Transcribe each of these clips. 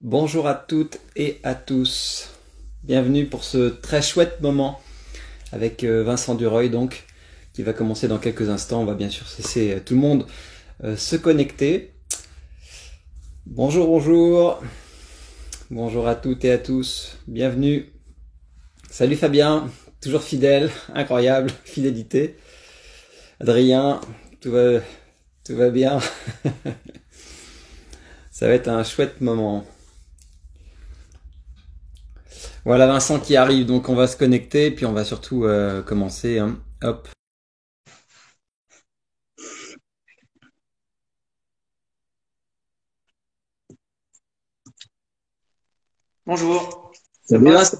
Bonjour à toutes et à tous. Bienvenue pour ce très chouette moment avec Vincent Dureuil donc qui va commencer dans quelques instants. On va bien sûr laisser tout le monde se connecter. Bonjour, bonjour. Bonjour à toutes et à tous. Bienvenue. Salut Fabien, toujours fidèle, incroyable, fidélité. Adrien, tout va, tout va bien. Ça va être un chouette moment. Voilà Vincent qui arrive, donc on va se connecter, puis on va surtout commencer, hein. Hop. Bonjour, ça Salut va? Vincent,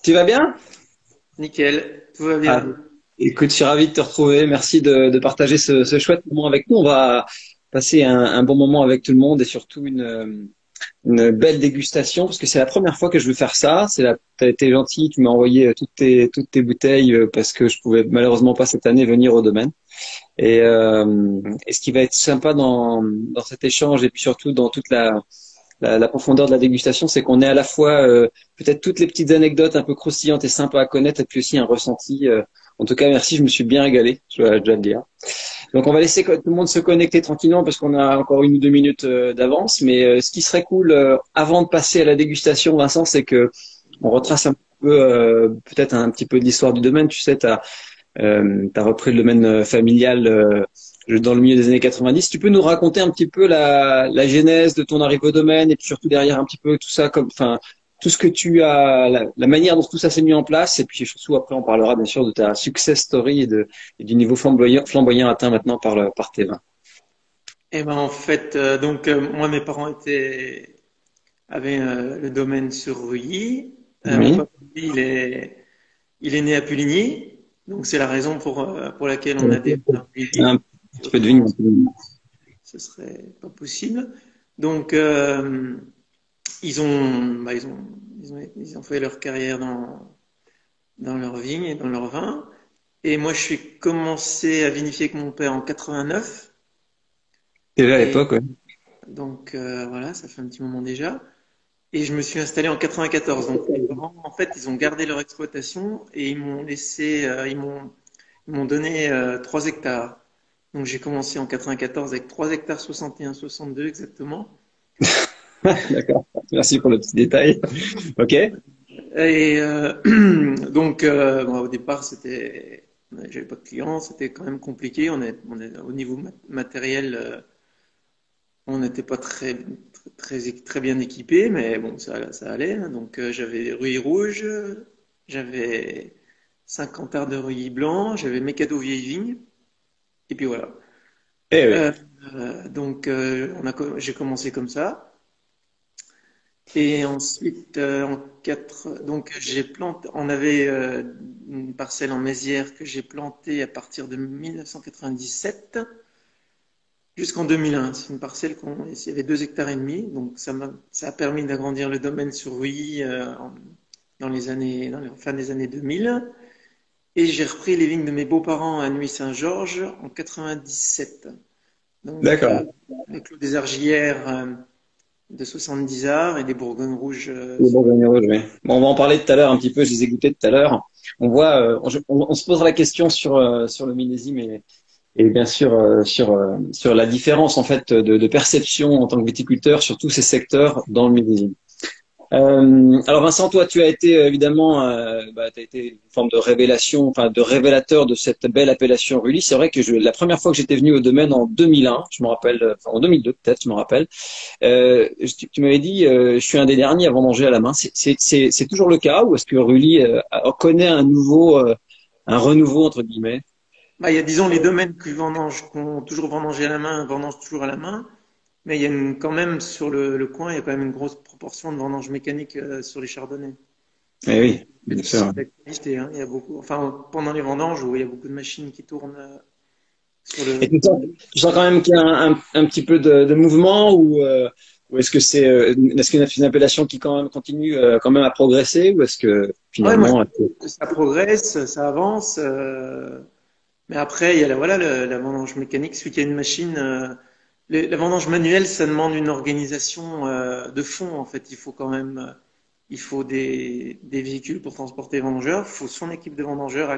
tu vas bien? Nickel, tout va Ah, bien. écoute, je suis ravi de te retrouver. Merci de partager ce chouette moment avec nous. On va passer un bon moment avec tout le monde et surtout une belle dégustation parce que c'est la première fois que je veux faire ça. T'as été gentil, tu m'as envoyé toutes tes bouteilles parce que je pouvais malheureusement pas cette année venir au domaine. Et ce qui va être sympa dans cet échange et puis surtout dans toute la profondeur de la dégustation, c'est qu'on est à la fois peut-être toutes les petites anecdotes un peu croustillantes et sympas à connaître, et puis aussi un ressenti. En tout cas, merci, je me suis bien régalé, je dois le dire. Donc, on va laisser tout le monde se connecter tranquillement parce qu'on a encore 1 ou 2 minutes d'avance. Mais ce qui serait cool, avant de passer à la dégustation, Vincent, c'est que on retrace un peu, peut-être un petit peu de l'histoire du domaine. Tu sais, t'as repris le domaine familial dans le milieu des années 90. Tu peux nous raconter un petit peu la genèse de ton arrivée au domaine et puis surtout derrière un petit peu tout ça, enfin, tout ce que tu as, la manière dont tout ça s'est mis en place. Et puis surtout après, on parlera bien sûr de ta success story et du niveau flamboyant atteint maintenant par tes vins. Et ben en fait, moi mes parents avaient le domaine sur Reuilly. Mon Oui. papa, lui, il est né à Puligny, donc c'est la raison pour laquelle on a des vins à Un Reuilly. petit peu de Autrement, vigne. ce serait pas possible. Donc ils ont fait leur carrière dans leur vigne et dans leur vin. Et moi, je suis commencé à vinifier avec mon père en 89. Déjà à Et l'époque, ouais. donc, voilà, ça fait un petit moment déjà. Et je me suis installé en 94. Donc, mes parents, en fait, ils ont gardé leur exploitation et ils m'ont donné 3 hectares. Donc, j'ai commencé en 94 avec 3 hectares 61, 62 exactement. D'accord. Merci pour le petit détail. Ok. Et bon, au départ, j'avais pas de clients, c'était quand même compliqué. Au niveau matériel, on n'était pas très bien équipé, mais bon, ça allait, hein. Donc, j'avais des Ruy rouges, j'avais 50 arts de Ruy blanc, j'avais mes cadeaux vieilles vignes, et puis voilà. Eh oui. Euh, j'ai commencé comme ça. Et ensuite, on avait une parcelle en Mézières que j'ai plantée à partir de 1997 jusqu'en 2001. C'est une parcelle il y avait 2 hectares et demi, donc ça a permis d'agrandir le domaine sur Rouilly dans la fin des années 2000. Et j'ai repris les vignes de mes beaux-parents à Nuit-Saint-Georges en 97. Donc, D'accord. avec l'eau des Argilières de 70 arts et des Bourgognes rouges. Les Bourgognes rouges, oui. Bon, on va en parler tout à l'heure un petit peu. Je les ai goûtés tout à l'heure. On voit, on se posera la question sur le millésime et bien sûr sur la différence en fait de perception en tant que viticulteur sur tous ces secteurs dans le millésime. Alors Vincent, toi, tu as été évidemment, t'as été une forme de révélation, enfin de révélateur de cette belle appellation Rully. C'est vrai que la première fois que j'étais venu au domaine en 2001, je me rappelle, enfin en 2002 peut-être, je me rappelle. Tu m'avais dit, je suis un des derniers à vendanger à la main. C'est toujours le cas ou est-ce que Rully connaît un renouveau entre guillemets? Bah, il y a, disons, les domaines qui ont toujours vendangé à la main, vendangent toujours à la main. Mais il y a quand même, sur le coin, il y a quand même une grosse proportion de vendanges mécaniques sur les chardonnays. Eh Donc, oui, bien sûr. c'est d'activité, hein. Il y a beaucoup, enfin, pendant les vendanges, où il y a beaucoup de machines qui tournent sur Et le. tu sens quand même qu'il y a un petit peu de mouvement ou est-ce que est-ce que c'est une appellation qui quand même continue quand même à progresser ou est-ce que Ouais, moi, je finalement trouve que ça progresse, ça avance. Mais après, il y a la vendange mécanique. Celui qui a une machine, La vendange manuelle, ça demande une organisation de fond. En fait, il faut quand même, il faut des véhicules pour transporter les vendangeurs. Il faut son équipe de vendangeurs à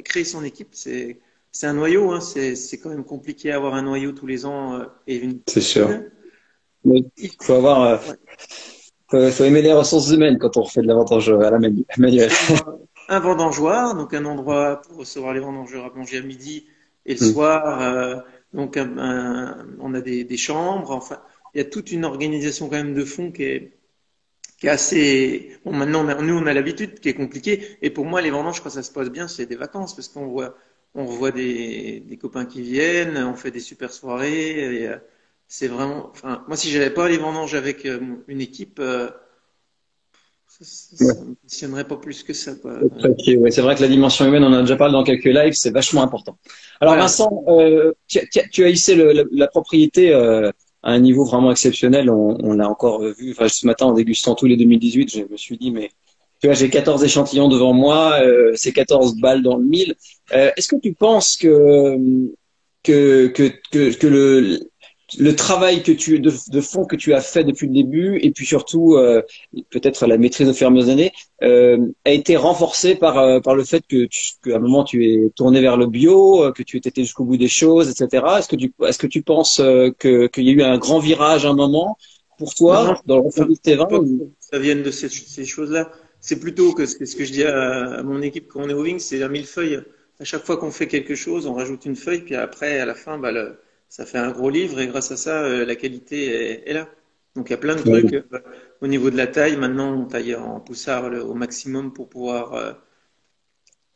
créer son équipe. C'est un noyau. Hein, c'est quand même compliqué à avoir un noyau tous les ans et une C'est sûr. team. Mais Il faut avoir, ouais. faut aimer les ressources humaines quand on refait de l'avantage à la Il manuelle. faut avoir un vendangeoir, donc un endroit pour recevoir les vendangeurs à manger à midi et le Hmm. soir. Donc on a des chambres. Enfin, il y a toute une organisation quand même de fond qui est assez. Bon, maintenant, nous, on a l'habitude, qui est compliqué. Et pour moi, les vendanges, quand ça se passe bien, c'est des vacances, parce on revoit des copains qui viennent, on fait des super soirées. Et, c'est vraiment. Enfin, moi, si j'avais pas les vendanges avec une équipe, ça me passionnerait pas plus que ça, quoi. Ok, ouais, c'est vrai que la dimension humaine, on en a déjà parlé dans quelques lives, c'est vachement important. Alors Voilà. Vincent, tu as hissé la propriété à un niveau vraiment exceptionnel. On l'a encore vu. Enfin, ce matin, en dégustant tous les 2018, je me suis dit, mais tu vois, j'ai 14 échantillons devant moi, c'est 14 balles dans le mille. Est-ce que tu penses que le travail de fond que tu as fait depuis le début, et puis surtout peut-être la maîtrise au fur et à mesure des années, a été renforcé par le fait qu'à un moment tu es tourné vers le bio, que tu étais jusqu'au bout des choses, etc. Est-ce que tu penses qu'il y a eu un grand virage à un moment pour Non, toi dans le je ressenti de tes pense vins pas que ça vienne de ces choses-là. C'est plutôt que c'est ce que je dis à mon équipe quand on est au Wing, c'est un millefeuille. À chaque fois qu'on fait quelque chose, on rajoute une feuille, puis après, à la fin, bah, ça fait un gros livre, et grâce à ça, la qualité est là. Donc il y a plein de trucs. Au niveau de la taille, maintenant, on taille en poussard au maximum pour pouvoir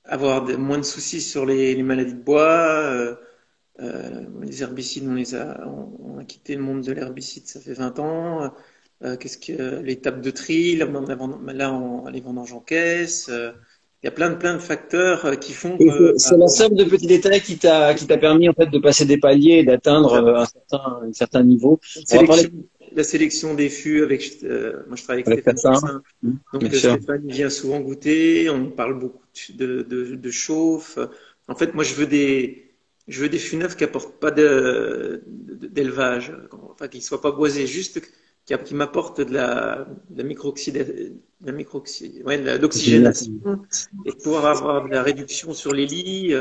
avoir moins de soucis sur les maladies de bois. Les herbicides, on a quitté le monde de l'herbicide, ça fait 20 ans. Qu'est-ce que l'étape de tri, les vendanges en caisse. Il y a plein de facteurs qui font Et que c'est la somme de petits détails qui t'a permis en fait de passer des paliers et d'atteindre un certain niveau. la On va parler sélection, la sélection des fûts avec. Moi, je travaille avec avec Stéphane ça. Toussaint. Bien Donc sûr. Stéphane il vient souvent goûter. On parle beaucoup de chauffe. En fait, moi, je veux des fûts neufs qui apportent pas d'élevage, enfin qui soient pas boisés, juste qui m'apportent de l'oxygénation et pouvoir avoir de la réduction sur les lits.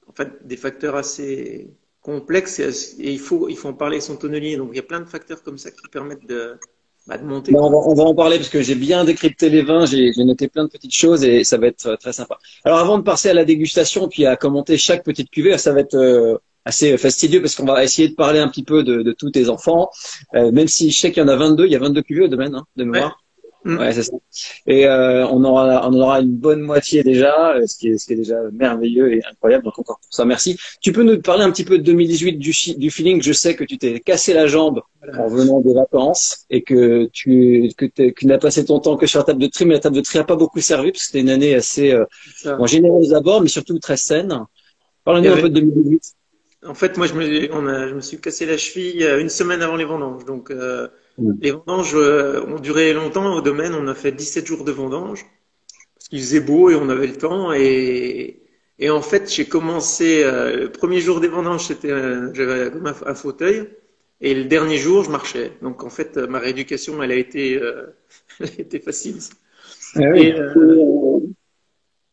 En fait, des facteurs assez complexes et il faut en parler avec son tonnelier. Donc il y a plein de facteurs comme ça qui permettent de monter, Ben, quoi. on va en parler parce que j'ai bien décrypté les vins, j'ai noté plein de petites choses et ça va être très sympa. Alors avant de passer à la dégustation puis à commenter chaque petite cuvée, ça va être assez fastidieux parce qu'on va essayer de parler un petit peu de tous tes enfants, même si je sais qu'il y en a 22, il y a 22 cuvées au domaine hein, de Ouais. mémoire. Mm. Ouais, c'est ça. Et on aura une bonne moitié déjà, ce qui est déjà merveilleux et incroyable. Donc encore pour ça, merci. Tu peux nous parler un petit peu de 2018 du feeling. Je sais que tu t'es cassé la jambe en Voilà. venant des vacances et que tu n'as passé ton temps que sur la table de tri, mais la table de tri n'a pas beaucoup servi parce que c'était une année assez Ça. bon, généreuse d'abord, mais surtout très saine. Il y Parle-nous un peu avait, de 2018. En fait, moi, je me suis cassé la cheville une semaine avant les vendanges. Donc, les vendanges ont duré longtemps au domaine. On a fait 17 jours de vendanges parce qu'il faisait beau et on avait le temps. Et en fait, j'ai commencé le premier jour des vendanges, j'avais comme un fauteuil. Et le dernier jour, je marchais. Donc, en fait, ma rééducation, elle a été facile. Ah oui. Et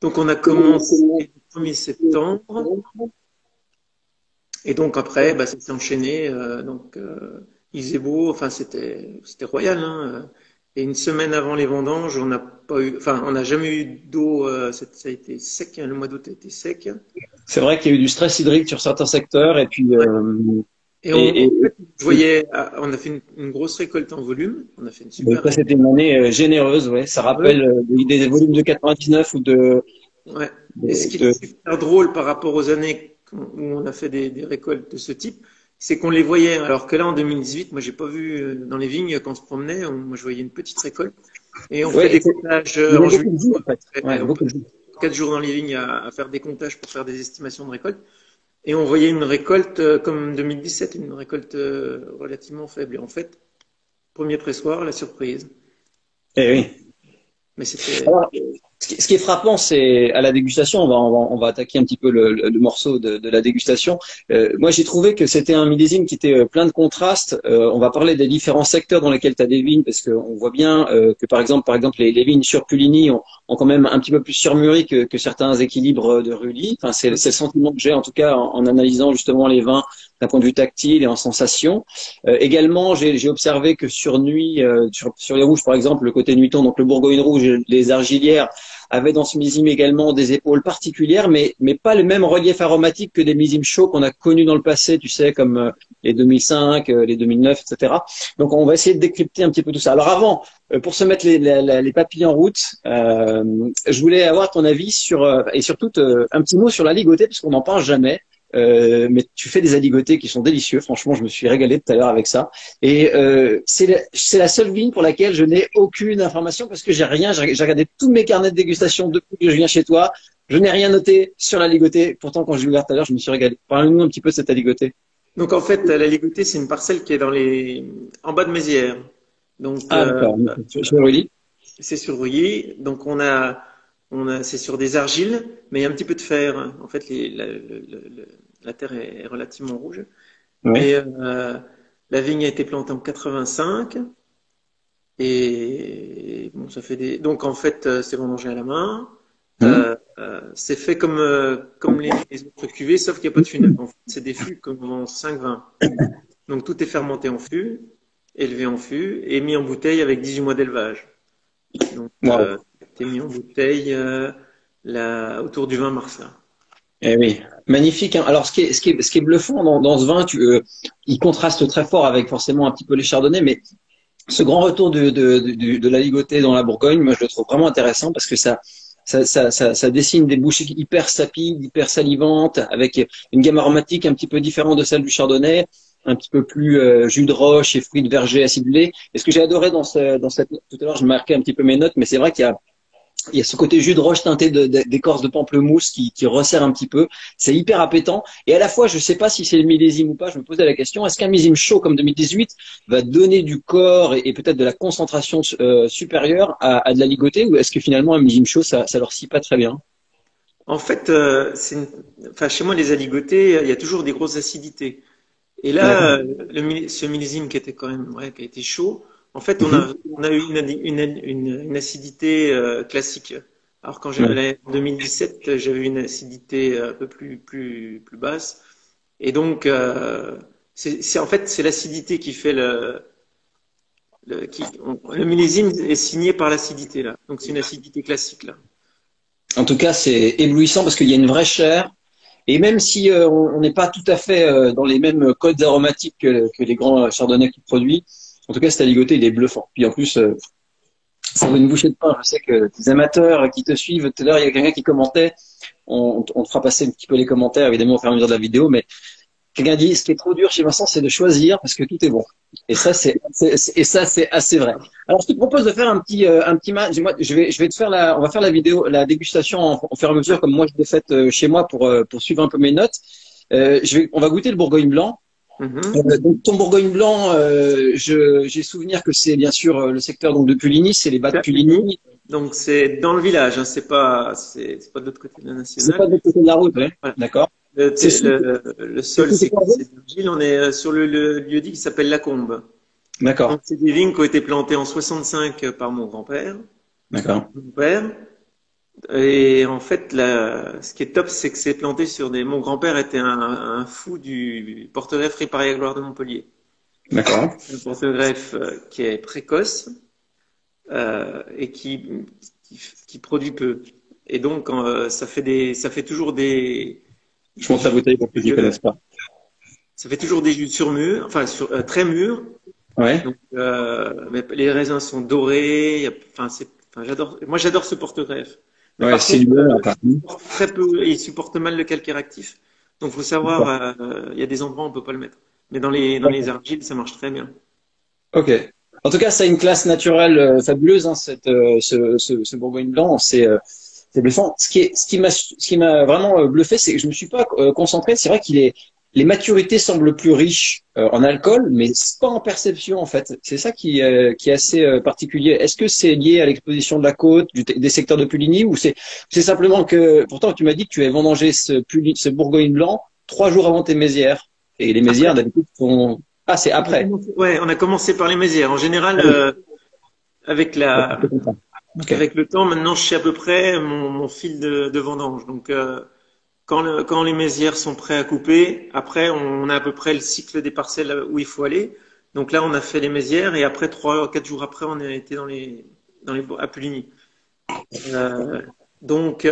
donc, on a commencé le 1er septembre. Et donc après, bah, ça s'est enchaîné. Il faisait beau, enfin c'était royal. Hein. Et une semaine avant les vendanges, on n'a pas eu, enfin on n'a jamais eu d'eau. Ça a été sec. Hein, le mois d'août a été sec. C'est vrai qu'il y a eu du stress hydrique sur certains secteurs et puis Ouais. Et et, en et, fait, je voyais, on a fait une grosse récolte en volume. On a fait une Donc super ça, récolte. c'était une année généreuse, ouais. Ça Ouais. rappelle des volumes de 99 ou Ouais. de, Et ce qui est de- super drôle par rapport aux années où on a fait des récoltes de ce type, c'est qu'on les voyait. Alors que là, en 2018, moi, j'ai pas vu dans les vignes quand on se promenait. Moi, je voyais une petite récolte. Et on fait Ouais, des comptages il y en avait juillet. beaucoup de jours, en fait. Ouais, On beaucoup passe de jours. 4 jours dans les vignes à faire des comptages pour faire des estimations de récolte. Et on voyait une récolte comme 2017, une récolte relativement faible. Et en fait, premier pressoir, la surprise. Eh oui. Mais c'était Alors, Ce qui est frappant, c'est à la dégustation, on va attaquer un petit peu le morceau de la dégustation. Moi, j'ai trouvé que c'était un millésime qui était plein de contrastes. On va parler des différents secteurs dans lesquels tu as des vignes, parce qu'on voit bien que par exemple, les vignes sur Puligny ont quand même un petit peu plus surmûri que certains équilibres de Rully. Enfin, c'est le sentiment que j'ai en tout cas en analysant justement les vins d'un point de vue tactile et en sensation. Également, j'ai observé que sur nuit, sur les rouges par exemple, le côté nuiton, donc le Bourgogne rouge, les argilières avait dans ce millésime également des épaules particulières, mais pas le même relief aromatique que des millésimes chauds qu'on a connus dans le passé, tu sais, comme les 2005, les 2009, etc. Donc on va essayer de décrypter un petit peu tout ça. Alors avant, pour se mettre les papilles en route, je voulais avoir ton avis sur, et surtout un petit mot sur la ligotée, parce qu'on n'en parle jamais. Mais tu fais des aligotés qui sont délicieux. Franchement, je me suis régalé tout à l'heure avec ça. Et c'est la seule vigne pour laquelle je n'ai aucune information parce que j'ai rien. J'ai regardé tous mes carnets de dégustation depuis que je viens chez toi. Je n'ai rien noté sur la ligotée. Pourtant, quand j'ai ouvert tout à l'heure, je me suis régalé. Parle-nous un petit peu de cette aligotée. Donc en fait, la ligotée, c'est une parcelle qui est en bas de Mézières. Donc d'accord. Sur Rully. c'est sur Rouilly. Donc c'est sur des argiles, mais il y a un petit peu de fer. En fait, la terre est relativement rouge. Ouais. Et la vigne a été plantée en 85. Et bon, ça fait des. Donc en fait, c'est vendangé à la main. C'est fait comme les autres cuvées, sauf qu'il n'y a pas de fût neuf. En fait, c'est des fûts comme en 5-20. Donc tout est fermenté en fût, élevé en fût et mis en bouteille avec 18 mois d'élevage. Donc Wow. c'est mis en bouteille autour du 20 mars là. Eh oui, magnifique. Hein. Alors, ce qui est bluffant dans ce vin, il contraste très fort avec forcément un petit peu les chardonnays, mais ce grand retour de la ligotée dans la Bourgogne, moi, je le trouve vraiment intéressant parce que ça dessine des bouches hyper sapides, hyper salivantes, avec une gamme aromatique un petit peu différente de celle du chardonnay, un petit peu plus jus de roche et fruits de verger acidulés. Et ce que j'ai adoré dans cette, tout à l'heure, je marquais un petit peu mes notes, mais c'est vrai qu'il y a ce côté jus de roche teinté d'écorce de pamplemousse qui resserre un petit peu. C'est hyper appétant. Et à la fois, je sais pas si c'est le millésime ou pas, je me posais la question, est-ce qu'un millésime chaud comme 2018 va donner du corps et peut-être de la concentration supérieure à de la ligotée ou est-ce que finalement un millésime chaud, ça leur scie pas très bien? En fait, enfin, chez moi, les aligotés, il y a toujours des grosses acidités. Et là, ce millésime qui était quand même, qui a été chaud, en fait, on a eu une acidité classique. Alors quand j'avais en 2017, j'avais une acidité un peu plus basse. Et donc, en fait, c'est l'acidité qui fait le millésime est signé par l'acidité là. Donc c'est une acidité classique là. En tout cas, c'est éblouissant parce qu'il y a une vraie chair. Et même si on n'est pas tout à fait dans les mêmes codes aromatiques que les grands chardonnays qu'il produit, en tout cas, cet aligoté, il est bluffant. Puis en plus, ça vaut une bouchée de pain. Je sais que les amateurs qui te suivent, tout à l'heure, il y a quelqu'un qui commentait. On te fera passer un petit peu les commentaires, évidemment, au fur et à mesure de la vidéo. Mais quelqu'un dit, ce qui est trop dur chez Vincent, c'est de choisir parce que tout est bon. Et ça, c'est assez vrai. Alors, je te propose de faire un petit match. Moi, je vais te faire on va faire la vidéo, la dégustation au fur et à mesure, comme moi je l'ai faite chez moi pour suivre un peu mes notes. On va goûter le Bourgogne blanc. Donc, ton Bourgogne blanc, j'ai souvenir que c'est bien sûr le secteur donc de Puligny, c'est les bas de Puligny. Donc c'est dans le village, hein, c'est pas de l'autre côté de la nationale. C'est pas de l'autre côté de la route, ouais. Voilà. D'accord. Le sol, c'est d'argile. On est sur le lieu-dit qui s'appelle La Combe. D'accord. Donc c'est des vignes qui ont été plantées en 65 par mon grand-père. D'accord. Mon père. Et en fait, ce qui est top, c'est que c'est planté sur des. Mon grand-père était un fou du porte-greffe Riparia Gloire de Montpellier. D'accord. Un porte-greffe qui est précoce et qui produit peu. Et donc, ça fait toujours des. Je monte la bouteille pour ceux qui ne connaissent pas. Ça fait toujours des jus sur mûrs, enfin très mûrs. Ouais. Donc, mais les raisins sont dorés. Moi, j'adore ce porte-greffe. Mais Ouais, par c'est contre, très peu, il supporte mal le calcaire actif. Donc, faut savoir, il y a des endroits où on peut pas le mettre. Mais dans les argiles, ça marche très bien. Ok. En tout cas, ça a une classe naturelle fabuleuse, hein, ce Bourgogne blanc. C'est bluffant. Ce qui m'a vraiment bluffé, c'est que je me suis pas concentré. C'est vrai qu'il est les maturités semblent plus riches en alcool, mais pas en perception en fait. C'est ça qui est assez particulier. Est-ce que c'est lié à l'exposition de la côte, des secteurs de Puligny, ou c'est simplement que, pourtant tu m'as dit que tu avais vendangé ce Bourgogne blanc 3 jours avant tes mézières, et les mézières d'habitude sont... Ah, c'est après. Ouais, on a commencé par les mézières. En général, avec Okay. avec le temps, maintenant, je sais à peu près mon fil de vendange. Donc, quand les mézières sont prêts à couper, après, on a à peu près le cycle des parcelles où il faut aller. Donc là, on a fait les mézières et après, 3 ou 4 jours après, on a été à Puligny. Euh, donc,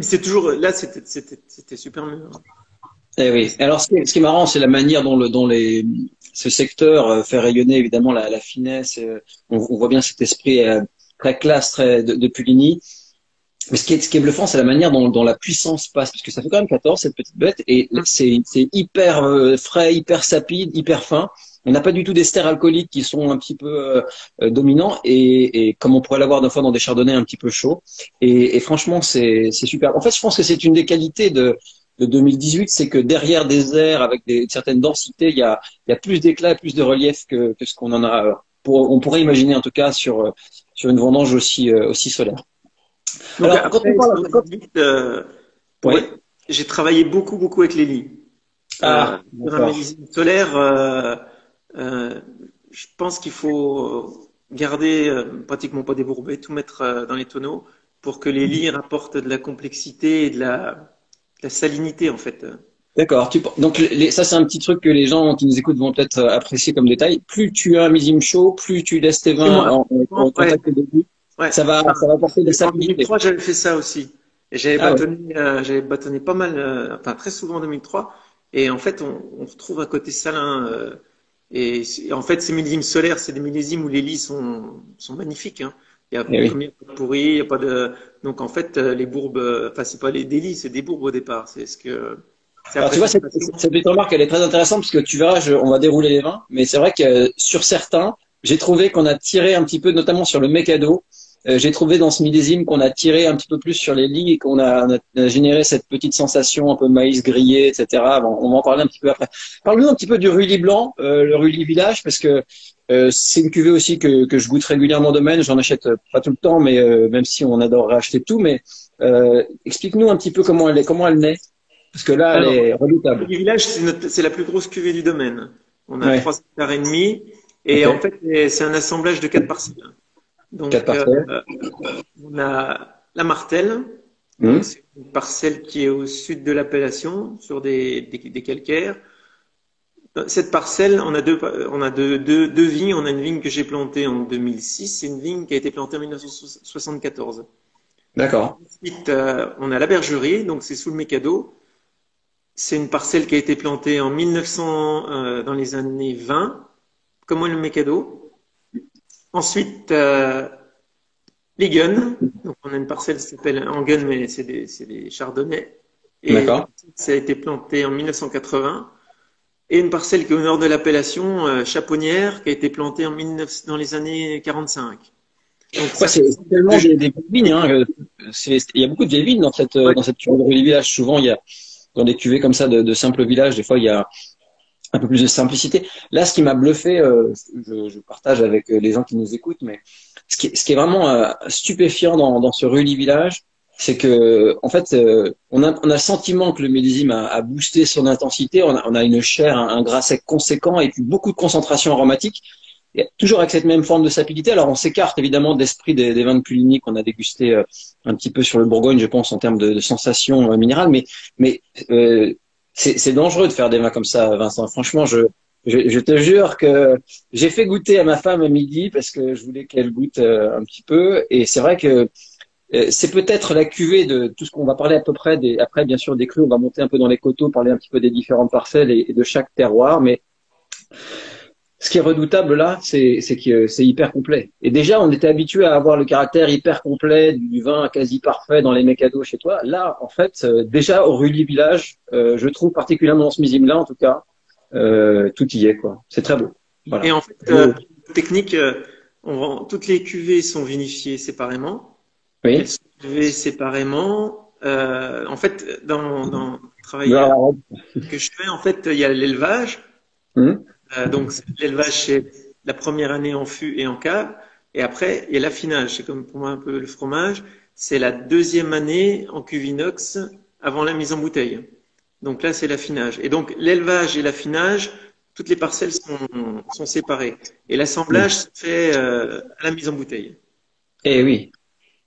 c'est toujours, là, c'était super mieux. Eh oui. Alors, ce qui est marrant, c'est la manière dont ce secteur fait rayonner évidemment la finesse. On voit bien cet esprit très classe, de Puligny. Mais ce qui est bluffant, c'est la manière dont la puissance passe, parce que ça fait quand même 14 cette petite bête, et c'est hyper frais, hyper sapide, hyper fin. On n'a pas du tout d'esters alcooliques qui sont un petit peu dominants, et comme on pourrait l'avoir des fois dans des chardonnays un petit peu chauds. Et franchement, c'est super. En fait, je pense que c'est une des qualités de 2018, c'est que derrière des airs avec certaines densités, il y a plus d'éclat, plus de relief que ce qu'on en a. On pourrait imaginer en tout cas sur une vendange aussi solaire. Donc Alors, quand après, on parle, pour- oui. j'ai travaillé beaucoup avec les lits. Ah, Sur un d'accord. millésime solaire, euh, je pense qu'il faut garder pratiquement pas débourber, tout mettre dans les tonneaux pour que les lits rapportent de la complexité et de la salinité en fait. D'accord. Donc, ça, c'est un petit truc que les gens qui nous écoutent vont peut-être apprécier comme détail. Plus tu as un millésime chaud, plus tu laisses tes Et vins moi, en ouais, contact avec lui, ouais. ça va apporter de la En salinité. 2003, j'avais fait ça aussi. Et Ah ouais. j'avais bâtonné pas mal, enfin très souvent en 2003. Et en fait, on retrouve un côté salin. Et en fait, ces millésimes solaires, c'est des millésimes où les lits sont magnifiques. Hein. Eh oui. Comme il n'y a pas de pourri, il y a pas de. Donc en fait, les bourbes, enfin c'est pas des lits, c'est des bourbes au départ. C'est Alors, après tu vois, fermentation. cette petite remarque, elle est très intéressante parce que tu verras, on va dérouler les vins, mais c'est vrai que sur certains, j'ai trouvé qu'on a tiré un petit peu, notamment sur le Mikado, j'ai trouvé dans ce millésime qu'on a tiré un petit peu plus sur les lits et qu'on a généré cette petite sensation un peu maïs grillé, etc. Bon, on va en parler un petit peu après. Parle-nous un petit peu du Rully blanc, le Rully Village, parce que c'est une cuvée aussi que je goûte régulièrement au domaine. J'en achète pas tout le temps, mais même si on adorerait acheter tout, mais explique-nous un petit peu comment elle naît. Parce que là, elle Alors, est redoutable. le village, c'est la plus grosse cuvée du domaine. On a Ouais. 3,5 hectares. Et en Ok. fait, c'est un assemblage de 4 parcelles. Quatre Donc, parcelles. on a la Martelle. Donc, Hum. c'est une parcelle qui est au sud de l'appellation, sur des calcaires. Cette parcelle, on a deux vignes. On a une vigne que j'ai plantée en 2006 et une vigne qui a été plantée en 1974. D'accord. Ensuite, on a la bergerie, donc c'est sous le Mécado. C'est une parcelle qui a été plantée en 1900, dans les années 20, comme le Mécado. Ensuite, les guns. Donc, on a une parcelle qui s'appelle Angun, mais c'est des chardonnays. Et D'accord. ça a été planté en 1980. Et une parcelle qui est au nord de l'appellation, Chaponnière, qui a été plantée dans les années 45. Donc, Ouais, ça fait c'est tellement que j'ai- des vieilles vignes. Hein, il y a beaucoup de vieilles vignes ouais. dans cette cuvée de Rully Village. Souvent, il y a dans des cuvées comme ça de simples villages, des fois, il y a un peu plus de simplicité. Là, ce qui m'a bluffé, je partage avec les gens qui nous écoutent, mais ce qui est vraiment stupéfiant dans ce Rully Village, c'est que en fait, on a le sentiment que le millésime a boosté son intensité. On a une chair, un gras sec conséquent et puis beaucoup de concentration aromatique. Et toujours avec cette même forme de sapidité. Alors, on s'écarte évidemment de l'esprit des vins de Puligny qu'on a dégusté un petit peu sur le Bourgogne, je pense, en termes de sensations minérales. Mais c'est dangereux de faire des vins comme ça, Vincent. Franchement, je te jure que j'ai fait goûter à ma femme à midi parce que je voulais qu'elle goûte un petit peu. Et c'est vrai que c'est peut-être la cuvée de tout ce qu'on va parler à peu près. Après, bien sûr, des crus, on va monter un peu dans les coteaux, parler un petit peu des différentes parcelles et de chaque terroir. Mais ce qui est redoutable là, c'est que c'est hyper complet. Et déjà, on était habitué à avoir le caractère hyper complet du vin quasi parfait dans les mécados chez toi. Là, en fait, déjà au Rully Village, je trouve particulièrement dans ce millésime-là, en tout cas, tout y est, quoi. C'est très beau. Et Voilà. en fait, technique, toutes les cuvées sont vinifiées séparément. Elles Oui. sont levées séparément. En fait, dans le travail Voilà. que je fais, en fait, il y a l'élevage. Hum. Donc, l'élevage, c'est la première année en fût et en cave. Et après, il y a l'affinage. C'est comme pour moi un peu le fromage. C'est la deuxième année en cuve inox avant la mise en bouteille. Donc là, c'est l'affinage. Et donc, l'élevage et l'affinage, toutes les parcelles sont séparées. Et l'assemblage se fait à la mise en bouteille. Eh oui,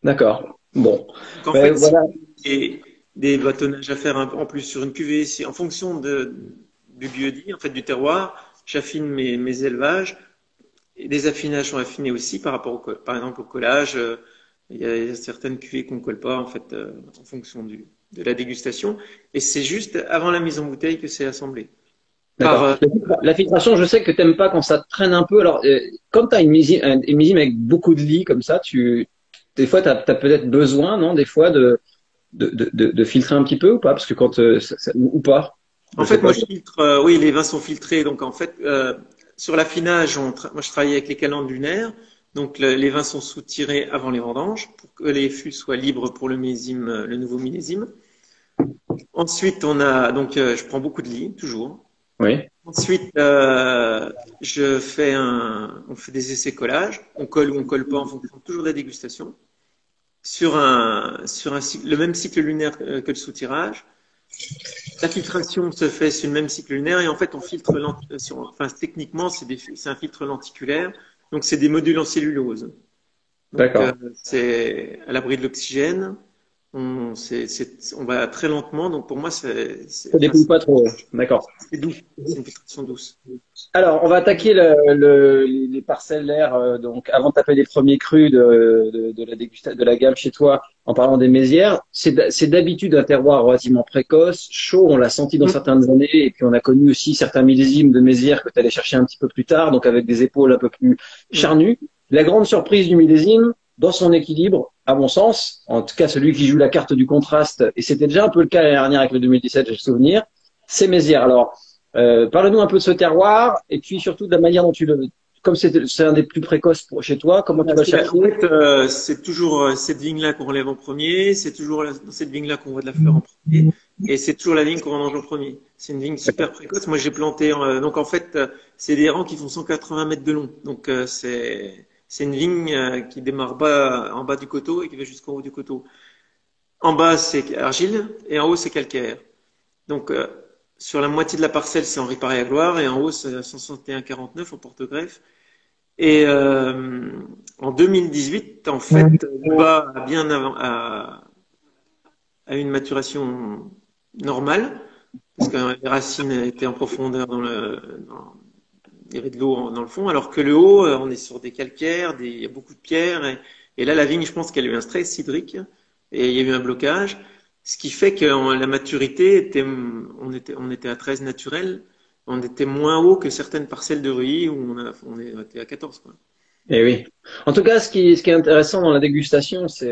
d'accord. Bon, Donc, en ben, fait, si voilà. des bâtonnages à faire en plus sur une cuvée, si, en fonction du biodie, en fait, du terroir, j'affine mes élevages. Et des affinages sont affinés aussi par rapport par exemple au collage. Il y a certaines cuvées qu'on colle pas en fait en fonction de la dégustation. Et c'est juste avant la mise en bouteille que c'est assemblé. Par D'accord. La filtration, je sais que t'aimes pas quand ça traîne un peu. Alors, quand tu as une millésime avec beaucoup de lit comme ça, des fois, tu as peut-être besoin, non, des fois, de filtrer un petit peu ou pas? Parce que quand, ou pas, En je sais fait, pas. moi je filtre. Oui, les vins sont filtrés. Donc en fait, sur l'affinage, moi je travaille avec les calendes lunaires. Donc les vins sont soutirés avant les vendanges pour que les fûts soient libres pour le millésime, le nouveau millésime. Ensuite, je prends beaucoup de lits toujours. Oui. Ensuite, on fait des essais collages. On colle ou on colle pas en fonction toujours de la dégustation. Le même cycle lunaire que le soutirage. La filtration se fait sur le même cycle lunaire et en fait, on filtre enfin, techniquement, c'est un filtre lenticulaire. Donc, c'est des modules en cellulose. Donc, D'accord. c'est à l'abri de l'oxygène. On va très lentement. Donc, pour moi, Ça enfin, dépend pas trop. D'accord. c'est doux. C'est une filtration douce. Alors, on va attaquer les parcellaires. Donc, avant de taper les premiers crus de la gamme chez toi, en parlant des mésières, c'est d'habitude un terroir relativement précoce, chaud. On l'a senti dans certaines années, et puis on a connu aussi certains millésimes de mésières que tu allais chercher un petit peu plus tard, donc avec des épaules un peu plus Mm. charnues. La grande surprise du millésime, dans son équilibre, à mon sens, en tout cas celui qui joue la carte du contraste, et c'était déjà un peu le cas l'année dernière avec le 2017, j'ai le souvenir, c'est mézières. Alors, parle-nous un peu de ce terroir et puis surtout de la manière dont comme c'est un des plus précoces chez toi, comment tu vas le chercher? En fait, c'est toujours cette vigne-là qu'on relève en premier, c'est toujours dans cette vigne-là qu'on voit de la fleur en premier, et c'est toujours la vigne qu'on vendange en premier. C'est une vigne super précoce. Moi, j'ai planté, donc en fait, c'est des rangs qui font 180 mètres de long. Donc c'est une vigne qui démarre en bas du coteau et qui va jusqu'en haut du coteau. En bas, c'est argile et en haut, c'est calcaire. Donc sur la moitié de la parcelle, c'est Henri Paré à Gloire et en haut, c'est 161,49 en porte-greffe. Et en 2018, en fait, le bas a une maturation normale, parce que les racines étaient en profondeur il y avait de l'eau dans le fond, alors que le haut, on est sur des calcaires, il y a beaucoup de pierres, et là, la vigne, je pense qu'elle a eu un stress hydrique, et il y a eu un blocage, ce qui fait que la maturité on était à 13 naturel, on était moins haut que certaines parcelles de Ruy où on était à 14, quoi. Eh oui. En tout cas, ce qui est intéressant dans la dégustation, c'est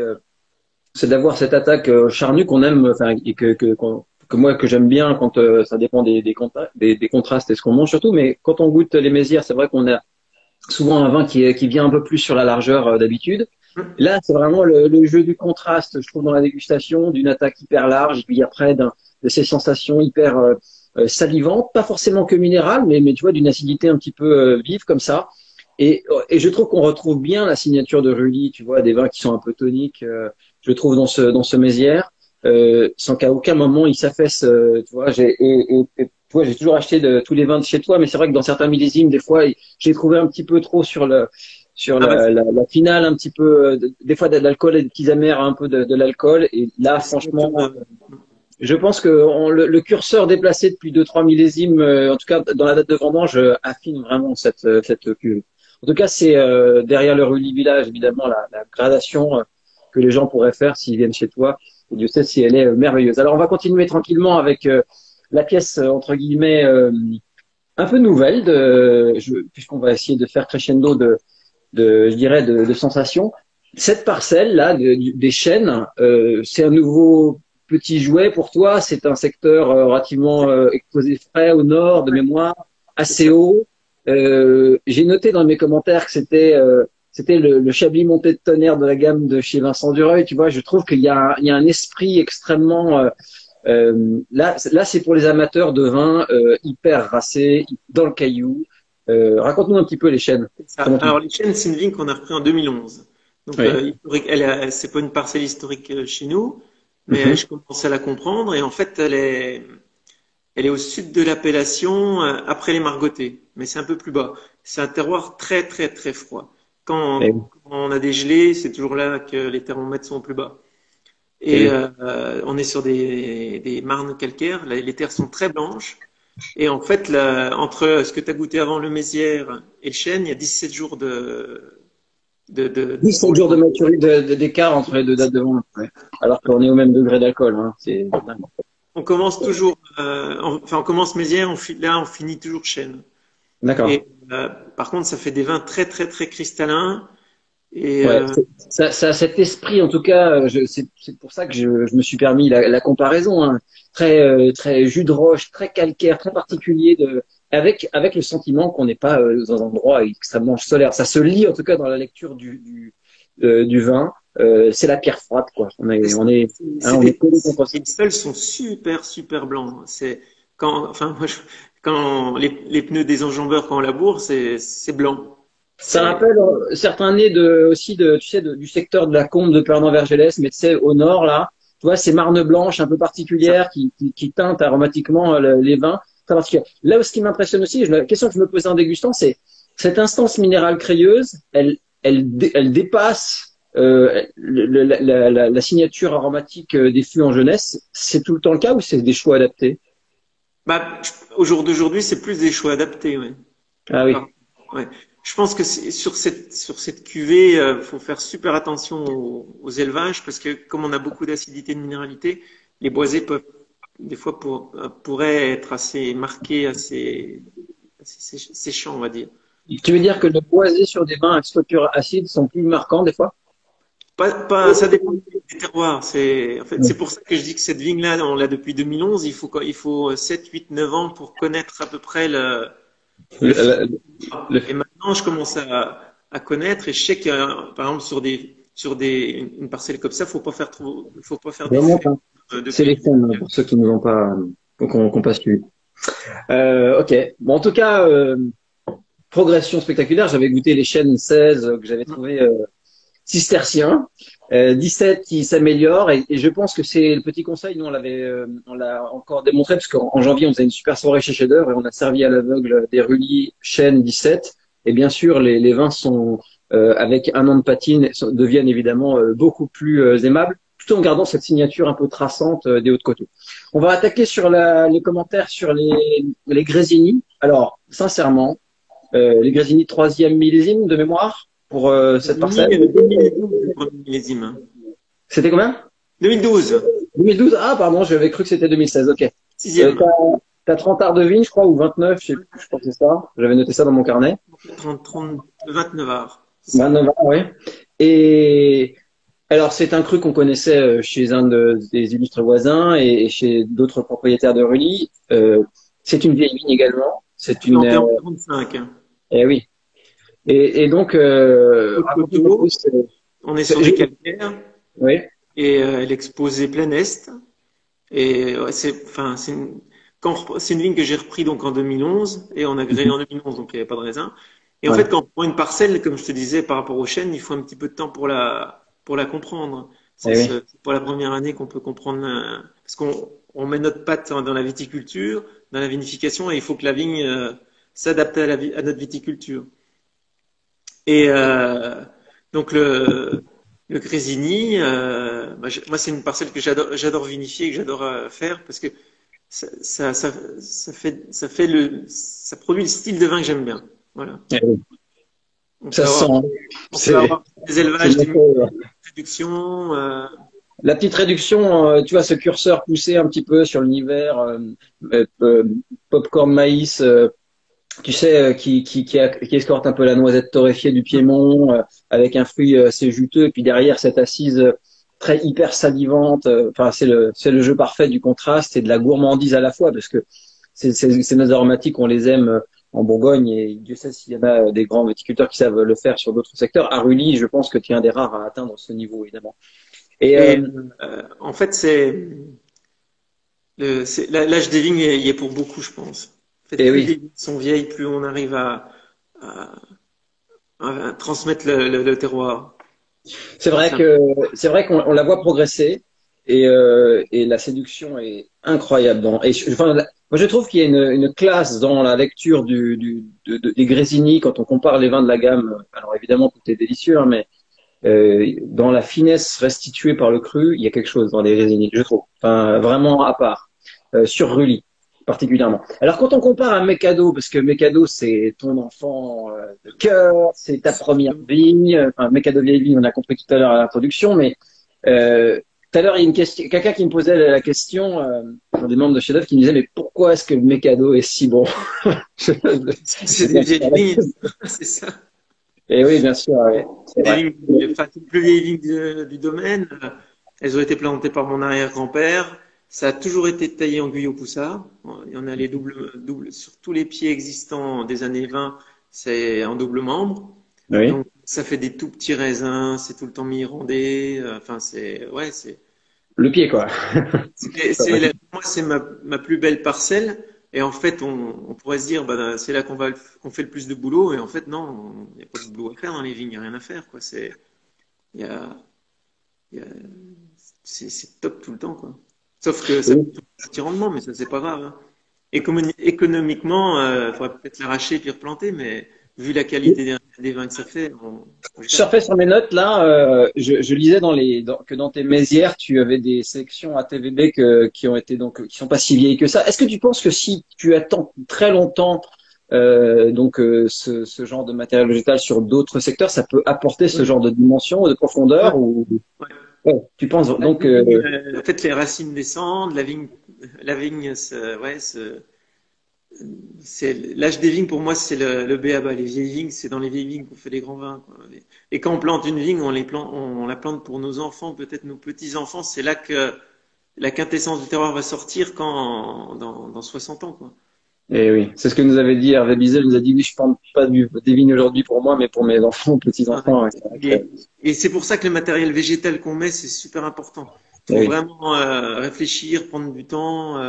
d'avoir cette attaque charnue qu'on aime, enfin, et que moi que j'aime bien quand ça dépend des contrastes et ce qu'on mange surtout. Mais quand on goûte les mésières, c'est vrai qu'on a souvent un vin qui vient un peu plus sur la largeur d'habitude. Là, c'est vraiment le jeu du contraste, je trouve, dans la dégustation, d'une attaque hyper large, et puis après de ces sensations hyper salivantes, pas forcément que minérales, mais tu vois, d'une acidité un petit peu vive comme ça. Et je trouve qu'on retrouve bien la signature de Rully, tu vois, des vins qui sont un peu toniques, je trouve dans ce mésière, sans qu'à aucun moment il s'affaisse, tu vois. Tu vois, j'ai toujours acheté tous les vins de chez toi, mais c'est vrai que dans certains millésimes, des fois, j'ai trouvé un petit peu trop sur Ah bah, la finale, un petit peu, des fois de l'alcool et des petits amers, un peu de l'alcool. Et là, c'est franchement, autour de- je pense que le curseur déplacé depuis 2-3 millésimes, en tout cas dans la date de vendange, affine vraiment cette cuve. En tout cas, c'est derrière le Rully Village, évidemment, la gradation que les gens pourraient faire s'ils viennent chez toi. Et Dieu sait si elle est merveilleuse. Alors, on va continuer tranquillement avec la pièce, entre guillemets, un peu nouvelle, puisqu'on va essayer de faire crescendo je dirais, de sensations. Cette parcelle-là, des chênes, c'est un nouveau petit jouet pour toi. C'est un secteur relativement exposé frais au nord, de mémoire, c'est assez ça. haut. J'ai noté dans mes commentaires que c'était le Chablis monté de tonnerre de la gamme de chez Vincent Dureuil. Tu vois, je trouve il y a un esprit extrêmement là, c'est pour les amateurs de vin hyper racés, dans le caillou. Raconte-nous un petit peu les chênes. Alors, les chênes, c'est une vigne qu'on a repris en 2011. Donc, Oui. c'est pas une parcelle historique chez nous, mais Mhm. je commence à la comprendre. Et en fait, elle est au sud de l'appellation, après les Margotés, mais c'est un peu plus bas. C'est un terroir très, très, très froid. Eh Quand oui. on a des gelées, c'est toujours là que les thermomètres sont au plus bas. Eh Et oui. on est sur des marnes calcaires. Les terres sont très blanches. Et en fait, là, entre ce que tu as goûté avant le Mézières et le chêne, il y a 17 jours Sept jours de maturité d'écart entre les deux dates de vente. Ouais. Alors qu'on est au même degré d'alcool. Hein. C'est dingue. On commence toujours, enfin, on commence Mézières, là, on finit toujours chêne. D'accord. Et par contre, ça fait des vins très, très, très cristallins. Et Ouais, ça a cet esprit, en tout cas, c'est pour ça que je me suis permis la comparaison, hein. Très, très jus de roche, très calcaire, très particulier, avec le sentiment qu'on n'est pas dans un endroit extrêmement solaire. Ça se lit, en tout cas, dans la lecture du vin. C'est la pierre froide, quoi. c'est On est des, collé contre ça. les feuilles sont super, super blancs. C'est quand, enfin, quand les pneus des enjambeurs, quand on laboure, c'est blanc. Ça C'est, rappelle certains nés aussi tu sais, du secteur de la Combe de Pernan-Vergélès, mais tu sais, au nord, là, tu vois, ces marnes blanches un peu ça. particulières qui teintent aromatiquement les vins. Très particulier. Là où ce qui m'impressionne aussi, la question que je me posais en dégustant, c'est cette instance minérale crayeuse, elle dépasse la signature aromatique des fûts en jeunesse. C'est tout le temps le cas ou c'est des choix adaptés? Bah, au jour d'aujourd'hui, c'est plus des choix adaptés, ouais. Ah oui. Ouais. Je pense que sur cette cuvée, faut faire super attention aux élevages parce que comme on a beaucoup d'acidité et de minéralité, les boisés peuvent des fois pourraient être assez marqués, assez séchants, on va dire. Tu veux dire que le boisé sur des vins à structure acide sont plus marquants des fois? Ça dépend des terroirs. En fait, c'est pour ça que je dis que cette vigne-là, on l'a depuis 2011. Il faut 7, 8, 9 ans pour connaître à peu près le fil. Le, le, Et maintenant, je commence à connaître et je sais que, par exemple, une parcelle comme ça, faut pas faire Vraiment d'effet pas. de C'est les cueillette. thèmes pour ceux qui ne nous ont pas, qu'on pas suivi. Ok. Bon, en tout cas, progression spectaculaire. J'avais goûté les chênes 16 que j'avais trouvé cisterciens, 17 qui s'améliorent et je pense que c'est le petit conseil. Nous, on l'a encore démontré parce qu'en janvier, on faisait une super soirée chez Cheder et on a servi à l'aveugle des Rully chênes 17. Et bien sûr, les vins sont avec un an de patine deviennent évidemment beaucoup plus aimables, tout en gardant cette signature un peu traçante des Hauts-de-Côte. On va attaquer sur les commentaires sur les Grésini. Alors, sincèrement, les Grésini troisième millésime de mémoire pour cette parcelle. 2012, le premier millésime. Hein. C'était combien? 2012, 2012? Ah, pardon, j'avais cru que c'était 2016. Ok. sixième. T'as 30 arts de vigne, je crois, ou 29, je sais plus, je crois que c'est ça. J'avais noté ça dans mon carnet. 29 arts, c'est ça. 29 ans, oui. Et alors, c'est un cru qu'on connaissait chez des illustres voisins et chez d'autres propriétaires de Rully. C'est une vieille vigne également. C'est une. Planté en 45. Hein. Eh oui. Et donc, Haute raconte-nous Coteau, plus. on est sur des calcaires Oui. et elle est exposée plein est. Et ouais, c'est une ligne que j'ai repris donc en 2011 et on a grillé en 2011 donc il n'y avait pas de raisin. Et en Ouais. fait quand on prend une parcelle comme je te disais par rapport aux chênes, il faut un petit peu de temps pour la comprendre. Eh oui. C'est pas la première année qu'on peut comprendre parce qu'on met notre patte dans la viticulture, dans la vinification et il faut que la vigne s'adapte à notre viticulture. Et donc le Grésini, moi c'est une parcelle que j'adore vinifier, que j'adore faire parce que ça produit le style de vin que j'aime bien. Voilà. Eh oui. On peut Ça se avoir, sent. on peut avoir des C'est élevages, des notre- réductions. La petite réduction, tu vois, ce curseur poussé un petit peu sur l'univers popcorn maïs, tu sais, qui escorte un peu la noisette torréfiée du Piémont, avec un fruit assez juteux, et puis derrière cette assise très hyper salivante. Enfin, c'est le jeu parfait du contraste et de la gourmandise à la fois, parce que ces notes aromatiques, on les aime en Bourgogne, et Dieu sait s'il y en a des grands viticulteurs qui savent le faire sur d'autres secteurs. À Rully, je pense que tu es un des rares à atteindre ce niveau, évidemment. Et Et en fait, l'âge des vignes y est pour beaucoup, je pense. En fait, et plus les oui, vignes sont vieilles, plus on arrive à, à transmettre le terroir. Ça- c'est vrai qu'on la voit progresser et la séduction est incroyable. Enfin, moi, je trouve qu'il y a une classe dans la lecture des Grésini quand on compare les vins de la gamme. Alors évidemment, tout est délicieux, hein, mais dans la finesse restituée par le cru, il y a quelque chose dans les Grésini, je trouve. Enfin, vraiment à part. Sur Rully, particulièrement. Alors, quand on compare à Mekado, parce que Mekado, c'est ton enfant de cœur, c'est ta première vigne. Enfin, Mekado vieille vigne, on a compris tout à l'heure à l'introduction, mais tout à l'heure, il y a une question, quelqu'un qui me posait la question, un des membres de Chef qui me disait, mais pourquoi est-ce que le Mekado est si bon? C'est des vieilles vignes, c'est ça. Et oui, bien sûr, ouais, c'est Des vrai. vignes, enfin, c'est les plus vieilles vignes du domaine. Elles ont été plantées par mon arrière-grand-père. Ça a toujours été taillé en guyot poussard. Il y en a les doubles, sur tous les pieds existants des années 20, c'est en double membre. Oui. Donc, ça fait des tout petits raisins, c'est tout le temps mi-rondé. Enfin, Le pied, quoi. pour moi, c'est ma plus belle parcelle. Et en fait, on pourrait se dire, bah, c'est là qu'on fait le plus de boulot. Et en fait, non, il n'y a pas de boulot à faire dans les vignes, il n'y a rien à faire, quoi. Il y a, il y a- c'est top tout le temps, quoi. Sauf que ça Oui. coûte un petit rendement, mais ça, c'est pas grave, hein. Économiquement, il faudrait peut-être l'arracher puis replanter, mais vu la qualité des vins que ça fait, on Je jette. surfais sur mes notes là, je lisais que dans tes mézières, tu avais des sélections ATVB qui ont été donc qui sont pas si vieilles que ça. Est-ce que tu penses que si tu attends très longtemps ce genre de matériel végétal sur d'autres secteurs, ça peut apporter ce Ouais, genre de dimension ou de ouais, profondeur ou ouais. ouais, tu penses La donc vigne, en fait, les racines descendent, la vigne, l'âge des vignes pour moi, c'est le b.a-ba. Les vieilles vignes, c'est dans les vieilles vignes qu'on fait des grands vins, quoi. Et quand on plante une vigne, on la plante pour nos enfants, peut-être nos petits-enfants. C'est là que la quintessence du terroir va sortir dans 60 ans, quoi. eh oui, c'est ce que nous avait dit Hervé Bizet, il nous a dit oui, je plante pas des vignes aujourd'hui pour moi, mais pour mes enfants, petits-enfants. Ouais, Ouais. c'est vrai que, Et c'est pour ça que le matériel végétal qu'on met, c'est super important. Il eh faut oui. vraiment réfléchir, prendre du temps.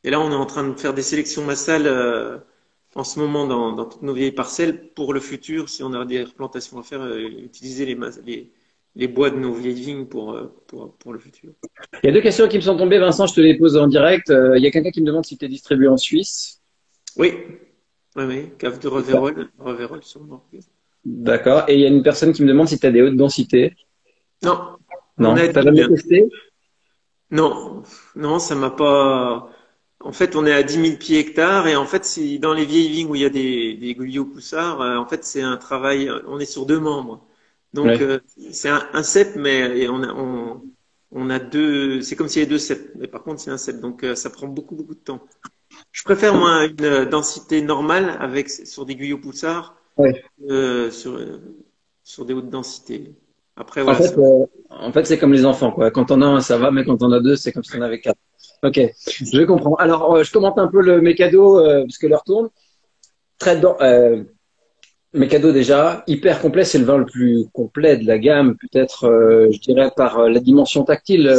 Et là, on est en train de faire des sélections massales en ce moment dans toutes nos vieilles parcelles pour le futur, si on a des replantations à faire, utiliser les bois de nos vieilles vignes pour le futur. Il y a deux questions qui me sont tombées, Vincent, je te les pose en direct. Il y a quelqu'un qui me demande si tu es distribué en Suisse. Oui, oui, oui, cave de Reverol sur Morgue. D'accord. Et il y a une personne qui me demande si tu as des hautes densités. Non, on Non, a t'as dit, jamais testé? non, non, ça m'a pas. En fait, on est à 10 000 pieds hectares et en fait, c'est dans les vieilles vignes où il y a des guyot poussards. En fait, c'est un travail. On est sur deux membres, donc Oui. c'est un cep, mais et on a deux. C'est comme s'il y avait deux ceps, mais par contre, c'est un cep, donc ça prend beaucoup beaucoup de temps. Je préfère moi une densité normale avec sur des guyot poussards Oui. euh, sur sur des hautes densités. Après, En voilà, fait, c'est comme les enfants, quoi. Quand on a un, ça va, mais quand on a deux, c'est comme si on avait quatre. Ok, je comprends. Alors, je commente un peu le mécado, parce que l'heure tourne. Très dans, Mécado déjà, hyper complet, c'est le vin le plus complet de la gamme, peut-être, je dirais, par la dimension tactile.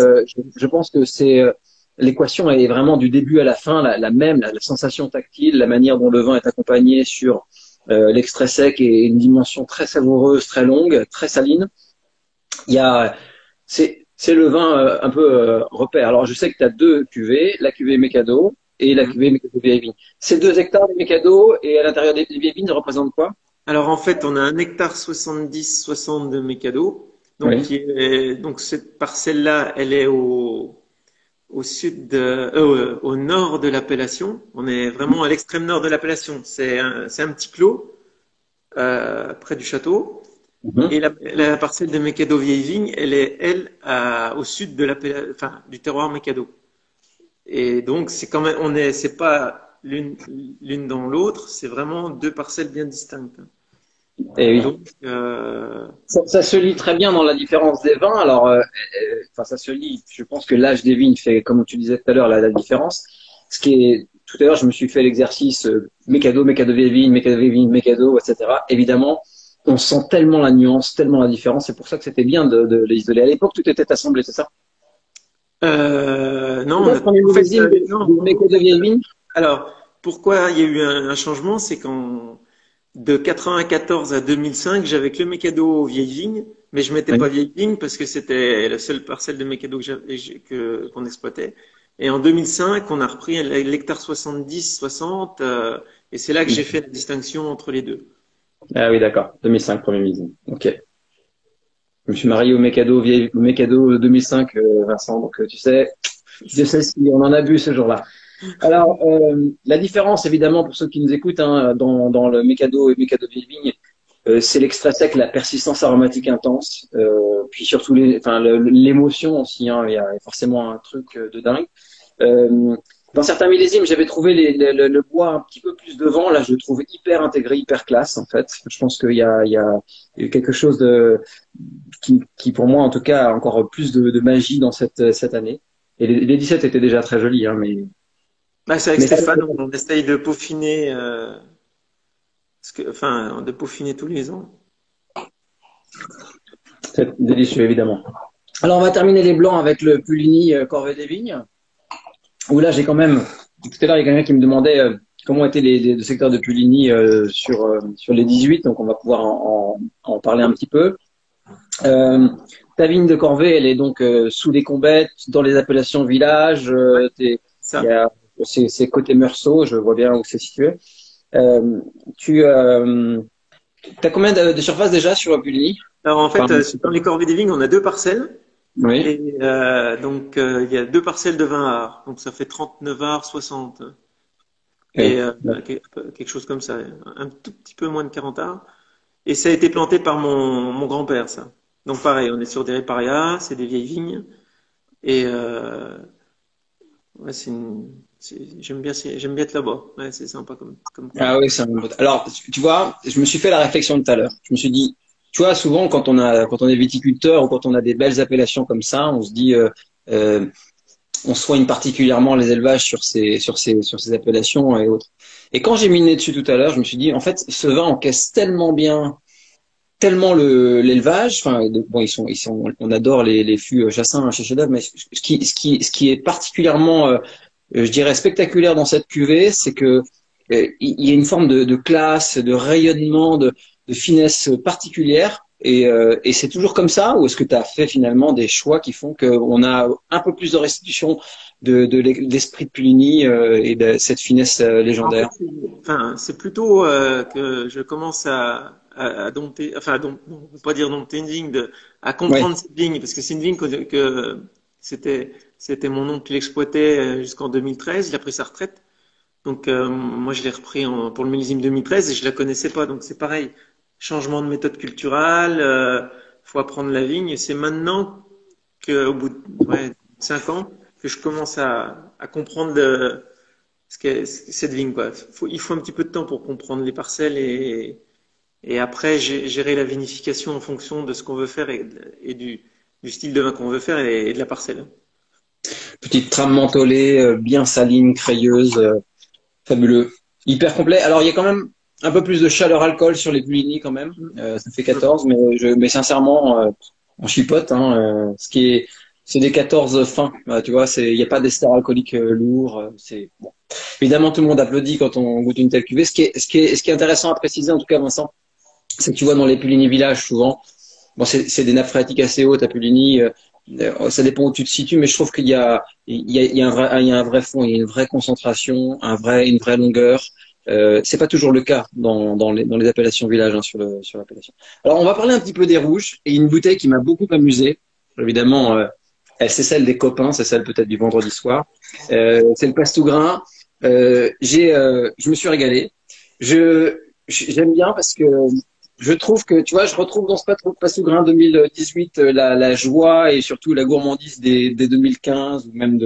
Je pense que c'est l'équation est vraiment du début à la fin la même, la sensation tactile, la manière dont le vin est accompagné sur l'extrait sec et une dimension très savoureuse, très longue, très saline. Il y a, c'est le vin un peu repère. Alors, je sais que tu as deux cuvées, la cuvée Mécado et la ça. cuvée Mécado Vieille Vigne. Ces 2 hectares de Mécado et à l'intérieur des Vieilles Vignes, ça représente quoi? Alors en fait, on a 1 hectare 70-60 de mes cadeaux. Donc, Oui. donc cette parcelle-là, elle est au sud au nord de l'appellation. On est vraiment à l'extrême nord de l'appellation. C'est un petit clos près du château. Mhm. Et la parcelle de Mécado Vieille Vigne, elle est, elle, au sud de enfin, du terroir Mécado. Et donc, c'est quand même, c'est pas l'une dans l'autre, c'est vraiment deux parcelles bien distinctes. Et oui. Donc, Ça se lit très bien dans la différence des vins. Alors, enfin, ça se lit. Je pense que l'âge des vignes fait, comme tu disais tout à l'heure, la différence. Ce qui est tout à l'heure, je me suis fait l'exercice Mécado, Mécado vieille vigne, Mécado vieille vigne, Mécado, etc. Évidemment, on sent tellement la nuance, tellement la différence. C'est pour ça que c'était bien de les isoler. À l'époque, tout était assemblé, c'est ça? Non, Peut-être premier en fait, millésime non. de Mécado vieille vigne? Alors, pourquoi il y a eu un changement? C'est qu'en de 94 à 2005, j'avais que le Mécado vieille vigne, mais je mettais Oui. pas vieille vigne parce que c'était la seule parcelle de Mécado qu'on exploitait. Et en 2005, on a repris l'hectare 70, 60, et c'est là que j'ai fait la distinction entre les deux. Ah oui, d'accord. 2005, premier millésime. Ok. Je me suis marié au Mécado 2005, Vincent. Donc, tu sais, Dieu sait si on en a bu ce jour-là. Alors, la différence, évidemment, pour ceux qui nous écoutent, hein, dans le Mécado et Mécado vieille vigne, c'est l'extrait sec, la persistance aromatique intense, puis surtout l'émotion aussi. Hein, il y a forcément un truc de dingue. Euh, dans certains millésimes, j'avais trouvé le bois un petit peu plus devant. Là, je le trouve hyper intégré, hyper classe, en fait. Je pense qu'il y a quelque chose qui, pour moi, en tout cas, a encore plus de magie dans cette année. Et les 17 étaient déjà très jolis, hein, Bah, c'est avec mais ça, Stéphane, on essaye de peaufiner, enfin, de peaufiner tous les ans. c'est délicieux, évidemment. Alors, on va terminer les blancs avec le Puligny Corvée des Vignes, où là, j'ai quand même, tout à l'heure, il y a quelqu'un qui me demandait comment étaient les secteurs de Puligny sur les 18, donc on va pouvoir en parler un petit peu. Euh, Ta vigne de Corvée, elle est donc sous les Combettes, dans les appellations village. Ouais, Il y ça. a, c'est côté Meursault, je vois bien où c'est situé. Euh, tu as combien de surface déjà sur Puligny? Alors en fait, Enfin, dans les Corvées des Vignes, on a deux parcelles. oui. Et donc, il y a deux parcelles de 20 arts. Donc, ça fait 39 arts, 60. Et Oui. quelque chose comme ça. Un tout petit peu moins de 40 arts. Et ça a été planté par mon grand-père, ça. Donc, pareil, on est sur des riparias, c'est des vieilles vignes. Et ouais, j'aime bien être là-bas. Ouais, c'est sympa comme coin. Ah oui, c'est un bon pote. Alors, tu vois, je me suis fait la réflexion tout à l'heure. Je me suis dit, tu vois, souvent quand on est viticulteur ou quand on a des belles appellations comme ça, on se dit, euh, on soigne particulièrement les élevages sur ces appellations et autres. Et quand j'ai mis le nez dessus tout à l'heure, je me suis dit, en fait, ce vin encaisse tellement bien, tellement l'élevage. Enfin, bon, on adore les fûts Chassin chez Chef-d'œuvre, mais ce qui est particulièrement, je dirais, spectaculaire dans cette cuvée, c'est que il y a une forme de classe, de rayonnement, de finesse particulière. Et c'est toujours comme ça, ou est-ce que tu as fait finalement des choix qui font qu'on a un peu plus de restitution de l'esprit de Puligny et de cette finesse En fait, légendaire? c'est plutôt que je commence à dompter, enfin, non, faut pas dire dompter une vigne, à Oui. comprendre cette vigne, parce que c'est une vigne que c'était mon oncle qui l'exploitait jusqu'en 2013, il a pris sa retraite. Donc, moi, je l'ai repris pour le millésime 2013 et je la connaissais pas. Donc, c'est pareil, changement de méthode culturelle, faut apprendre la vigne. Et c'est maintenant qu'au bout de 5 ans, que je commence à comprendre cette vigne, quoi. Il faut un petit peu de temps pour comprendre les parcelles et après gérer la vinification en fonction de ce qu'on veut faire et du style de vin qu'on veut faire et de la parcelle. Petite trame mentholée, bien saline, crayeuse, fabuleux. Hyper complet. Alors, il y a quand même un peu plus de chaleur alcool sur les Puligny quand même. Ça fait 14, mais sincèrement, on chipote. Hein, c'est des 14 fins. Tu vois, il n'y a pas d'ester alcoolique lourd. C'est bon. Évidemment, tout le monde applaudit quand on goûte une telle cuvée. Ce qui est intéressant à préciser, en tout cas, Vincent, c'est que tu vois dans les Puligny Village souvent, bon, c'est des nappes phréatiques assez hautes à Puligny. Ça dépend où tu te situes, mais je trouve qu'il y a un vrai fond, il y a une vraie concentration, une vraie longueur. C'est pas toujours le cas dans les appellations village, hein, sur l'appellation. Alors, on va parler un petit peu des rouges et une bouteille qui m'a beaucoup amusé. Évidemment, c'est celle des copains, c'est celle peut-être du vendredi soir. C'est le Pastougrain. Je me suis régalé. J'aime bien parce que je trouve que, tu vois, je retrouve dans ce Pastougrain 2018 la joie et surtout la gourmandise des 2015 ou même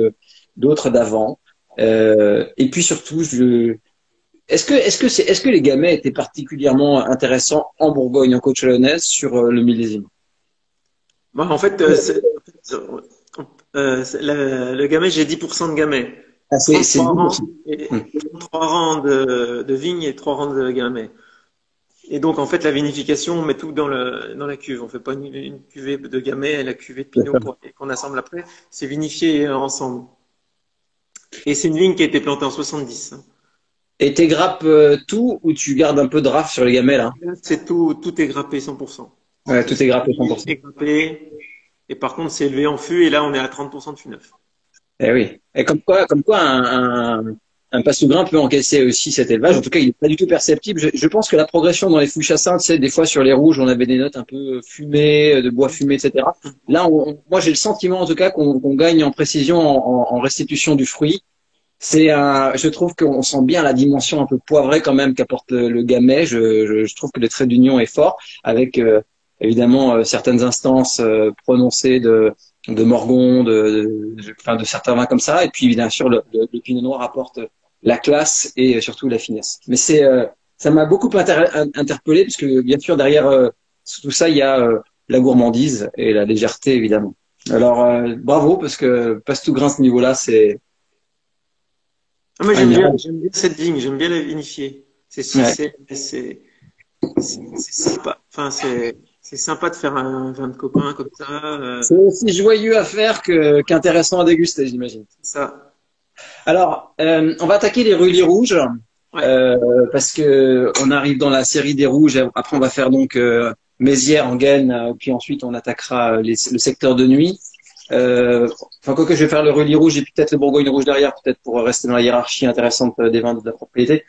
d'autres d'avant. Et puis surtout, est-ce que les gamets étaient particulièrement intéressants en Bourgogne, en Côte-Chalonnaise, sur le millésime? Bon, en fait, le gamay, j'ai 10% de gamay. Ah, c'est 33 dur. rangs, et 33 rangs de vignes et 3 rangs de gamay. Et donc, en fait, la vinification, on met tout dans la cuve. On fait pas une cuvée de gamay et la cuvée de pinot qu'on assemble après. C'est vinifié ensemble. Et c'est une vigne qui a été plantée en 70. Et t'es grappes tout ou tu gardes un peu de raf sur les gamelles, là? C'est tout, tout est grappé 100%. Ouais, tout est grappé Tout 100%. est grappé. Et par contre, c'est élevé en fût et là, on est à 30% de fût neuf. Eh oui. Et comme quoi un passe-grain peut encaisser aussi cet élevage. En Oui, tout cas, il n'est pas du tout perceptible. Je pense que la progression dans les fûts chassains, tu sais, des fois sur les rouges, on avait des notes un peu fumées, de bois fumé, etc. Là, moi, j'ai le sentiment, en tout cas, qu'on gagne en précision, en restitution du fruit. Je trouve qu'on sent bien la dimension un peu poivrée quand même qu'apporte le gamay. Je trouve que le trait d'union est fort, avec évidemment certaines instances prononcées de Morgon, enfin, de certains vins comme ça. Et puis bien sûr le Pinot Noir apporte la classe et surtout la finesse. Mais ça m'a beaucoup interpellé parce que bien sûr derrière tout ça il y a la gourmandise et la légèreté évidemment. Alors bravo parce que passe tout grain à ce niveau-là, c'est ah, moi, admirable. j'aime bien cette vigne, j'aime bien la vinifier. Ouais. C'est sympa. Enfin, c'est sympa de faire un vin de copain comme ça. C'est aussi joyeux à faire qu'intéressant à déguster, j'imagine. C'est ça. Alors, on va attaquer les rulis rouges Ouais. parce que on arrive dans la série des rouges. Après, on va faire donc Mézières, Enghien, puis ensuite on attaquera le secteur de nuit. Enfin, quoique je vais faire le rulis rouge et puis peut-être le Bourgogne rouge derrière, peut-être pour rester dans la hiérarchie intéressante des vins de la propriété.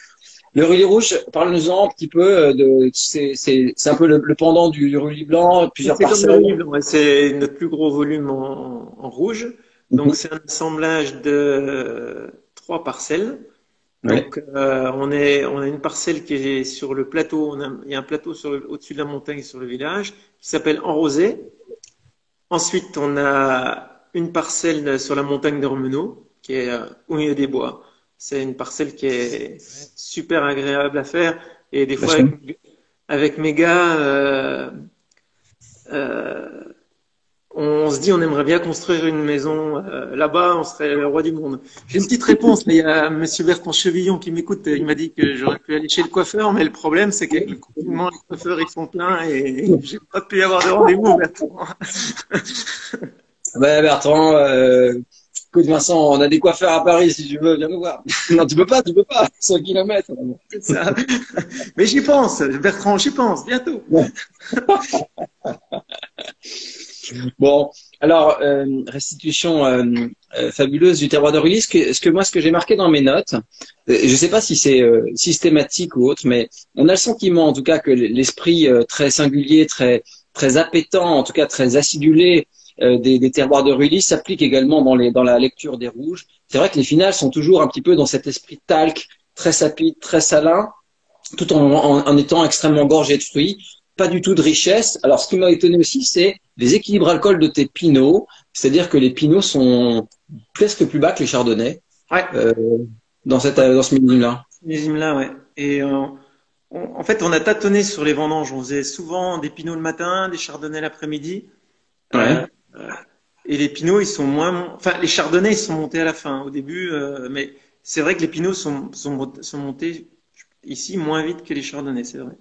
Le rulis rouge, parle-nous-en un petit peu. C'est un peu le pendant du rulis blanc, plusieurs C'est comme le parcelles. riz blanc, ouais, c'est notre plus gros volume en rouge. Donc, Mhm. c'est un assemblage de 3 parcelles. Ouais. Donc, on a une parcelle qui est sur le plateau. Il y a un plateau au-dessus de la montagne sur le village qui s'appelle Enrosé. Ensuite, on a une parcelle sur la montagne de Remenot, qui est au milieu des bois. C'est une parcelle qui est super agréable à faire. Et des fois, avec mes gars, euh, on se dit on aimerait bien construire une maison là-bas, on serait le roi du monde. J'ai une petite réponse, mais il y a Monsieur Bertrand Chevillon qui m'écoute. Il m'a dit que j'aurais pu aller chez le coiffeur, mais le problème, c'est qu'avec le confinement, les coiffeurs, ils sont pleins et j'ai pas pu avoir de rendez-vous, Bertrand. Ben Bertrand, écoute Vincent, on a des coiffeurs à Paris si tu veux, viens nous voir. Non, tu peux pas, 100 kilomètres. C'est ça. Mais j'y pense, Bertrand, j'y pense, bientôt. Bon, alors restitution fabuleuse du terroir de Rully. Ce que j'ai marqué dans mes notes, je sais pas si c'est systématique ou autre, mais on a le sentiment en tout cas que l'esprit très singulier, très appétant, en tout cas très acidulé des terroirs de Rully s'applique également dans la lecture des rouges. C'est vrai que les finales sont toujours un petit peu dans cet esprit talc, très sapide, très salin, tout en étant extrêmement gorgé de fruits, pas du tout de richesse. Alors, ce qui m'a étonné aussi, c'est les équilibres alcool de tes pinots, c'est-à-dire que les pinots sont presque plus bas que les chardonnays Ouais, euh, dans ce millésime-là. là, ouais. Et en fait, on a tâtonné sur les vendanges. On faisait souvent des pinots le matin, des chardonnays l'après-midi. Euh, Ouais. euh, et les pinots, ils sont enfin, les chardonnays, ils sont montés à la fin. Au début, mais c'est vrai que les pinots sont montés ici moins vite que les chardonnays, c'est vrai.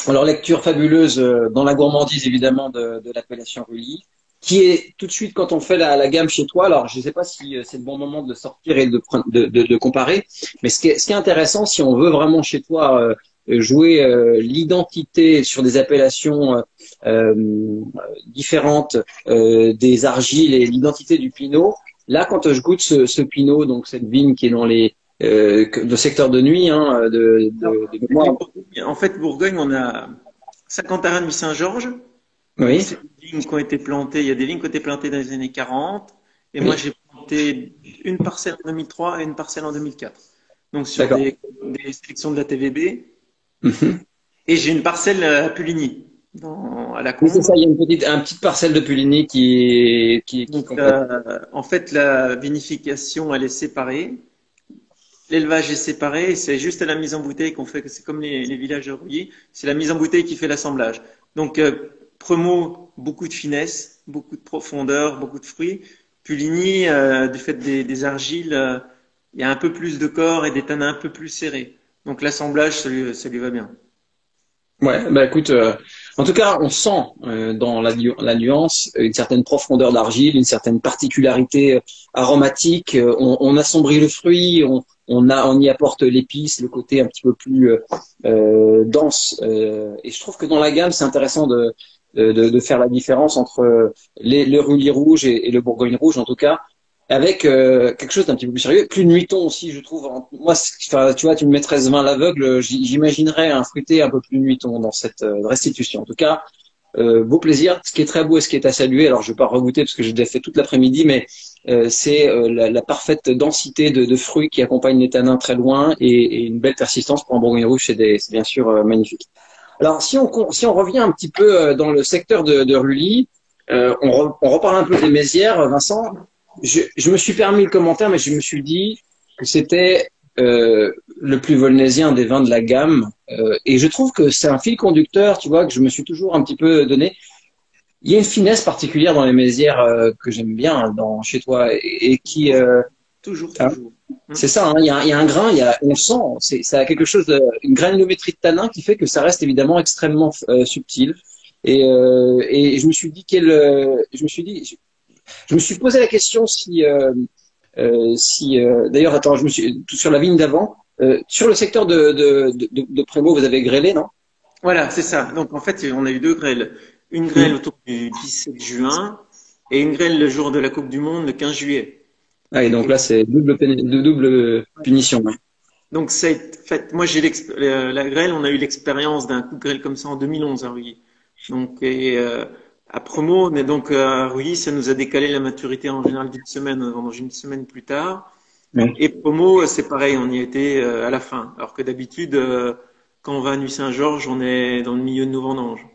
Alors, lecture fabuleuse dans la gourmandise, évidemment, de l'appellation Rully, qui est tout de suite, quand on fait la gamme chez toi, alors je ne sais pas si c'est le bon moment de le sortir et de comparer, mais ce qui est intéressant, si on veut vraiment chez toi jouer l'identité sur des appellations différentes des argiles et l'identité du pinot, là, quand je goûte ce pinot, donc cette vigne qui est dans le secteur de nuit, hein, Alors, de mémoire. en fait, Bourgogne, on a 50 arènes du Saint-Georges. Donc, Oui, c'est des vignes qui ont été plantées. Il y a des vignes qui ont été plantées dans les années 40. Et moi, oui, j'ai planté une parcelle en 2003 et une parcelle en 2004. Donc, sur d'accord. des sélections de la TVB. Mhm. Et j'ai une parcelle à Puligny, à la Oui, c'est ça, Combe. il y a une petite parcelle de Puligny qui Donc, complète. en fait, la vinification, elle est séparée. L'élevage est séparé. C'est juste à la mise en bouteille qu'on fait, que c'est comme les villages de rouillés. C'est la mise en bouteille qui fait l'assemblage. Donc, Premo, beaucoup de finesse, beaucoup de profondeur, beaucoup de fruits. Puligny, du fait des argiles, il y a un peu plus de corps et des tanins un peu plus serrés. Donc l'assemblage, ça lui va bien. Ouais, bah écoute, en tout cas, on sent dans la nuance une certaine profondeur d'argile, une certaine particularité aromatique. On assombrit le fruit, on y apporte l'épice, le côté un petit peu plus dense. Et je trouve que dans la gamme, c'est intéressant de faire la différence entre le Rully rouge et le Bourgogne rouge, en tout cas, avec quelque chose d'un petit peu plus sérieux. Plus nuiton aussi, je trouve. Moi, enfin, tu vois, tu me mets 13-20 l'aveugle, j'imaginerais un fruité un peu plus nuiton dans cette restitution. En tout cas, beau plaisir. Ce qui est très beau et ce qui est à saluer, alors je vais pas regoûter parce que j'ai déjà fait toute l'après-midi, mais c'est la parfaite densité de fruits qui accompagne les tanins très loin et une belle persistance pour un Bourgogne rouge, c'est bien sûr magnifique. Alors, si on revient un petit peu dans le secteur de Rully, on reparle un peu des mézières, Vincent. Je me suis permis le commentaire, mais je me suis dit que c'était le plus volnésien des vins de la gamme. Et je trouve que c'est un fil conducteur, tu vois, que je me suis toujours un petit peu donné. Il y a une finesse particulière dans les mézières que j'aime bien chez toi et qui Toujours, hein, toujours. c'est ça, hein, il y a un grain, on le sent, ça a quelque chose, une granulométrie de tanin qui fait que ça reste évidemment extrêmement subtil. Et je me suis dit je me suis posé la question si d'ailleurs, attends, je me suis tout sur la vigne d'avant, sur le secteur de Prémaux, vous avez grêlé, non? Voilà, c'est ça. Donc en fait, on a eu deux grêles. Une grêle autour du 17 juin et une grêle le jour de la Coupe du Monde, le 15 juillet. Ah, et donc là, c'est double punition. Ouais. Donc moi la grêle, on a eu l'expérience d'un coup de grêle comme ça en 2011 à Rugy. Donc à Promo, mais donc à Rugy, ça nous a décalé la maturité en général d'une semaine, dans une semaine plus tard. Ouais. Et Promo, c'est pareil, on y était à la fin. Alors que d'habitude, quand on va à Nuit-Saint-Georges, on est dans le milieu de nos vendanges.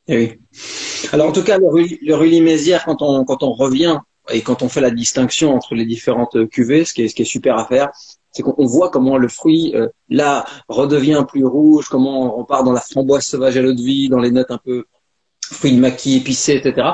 Eh oui. Alors en tout cas, le Rully Mézières, quand on revient et quand on fait la distinction entre les différentes cuvées, ce qui est super à faire, c'est qu'on voit comment le fruit là redevient plus rouge, comment on part dans la framboise sauvage à l'eau de vie, dans les notes un peu fruits de maquis épicés, etc.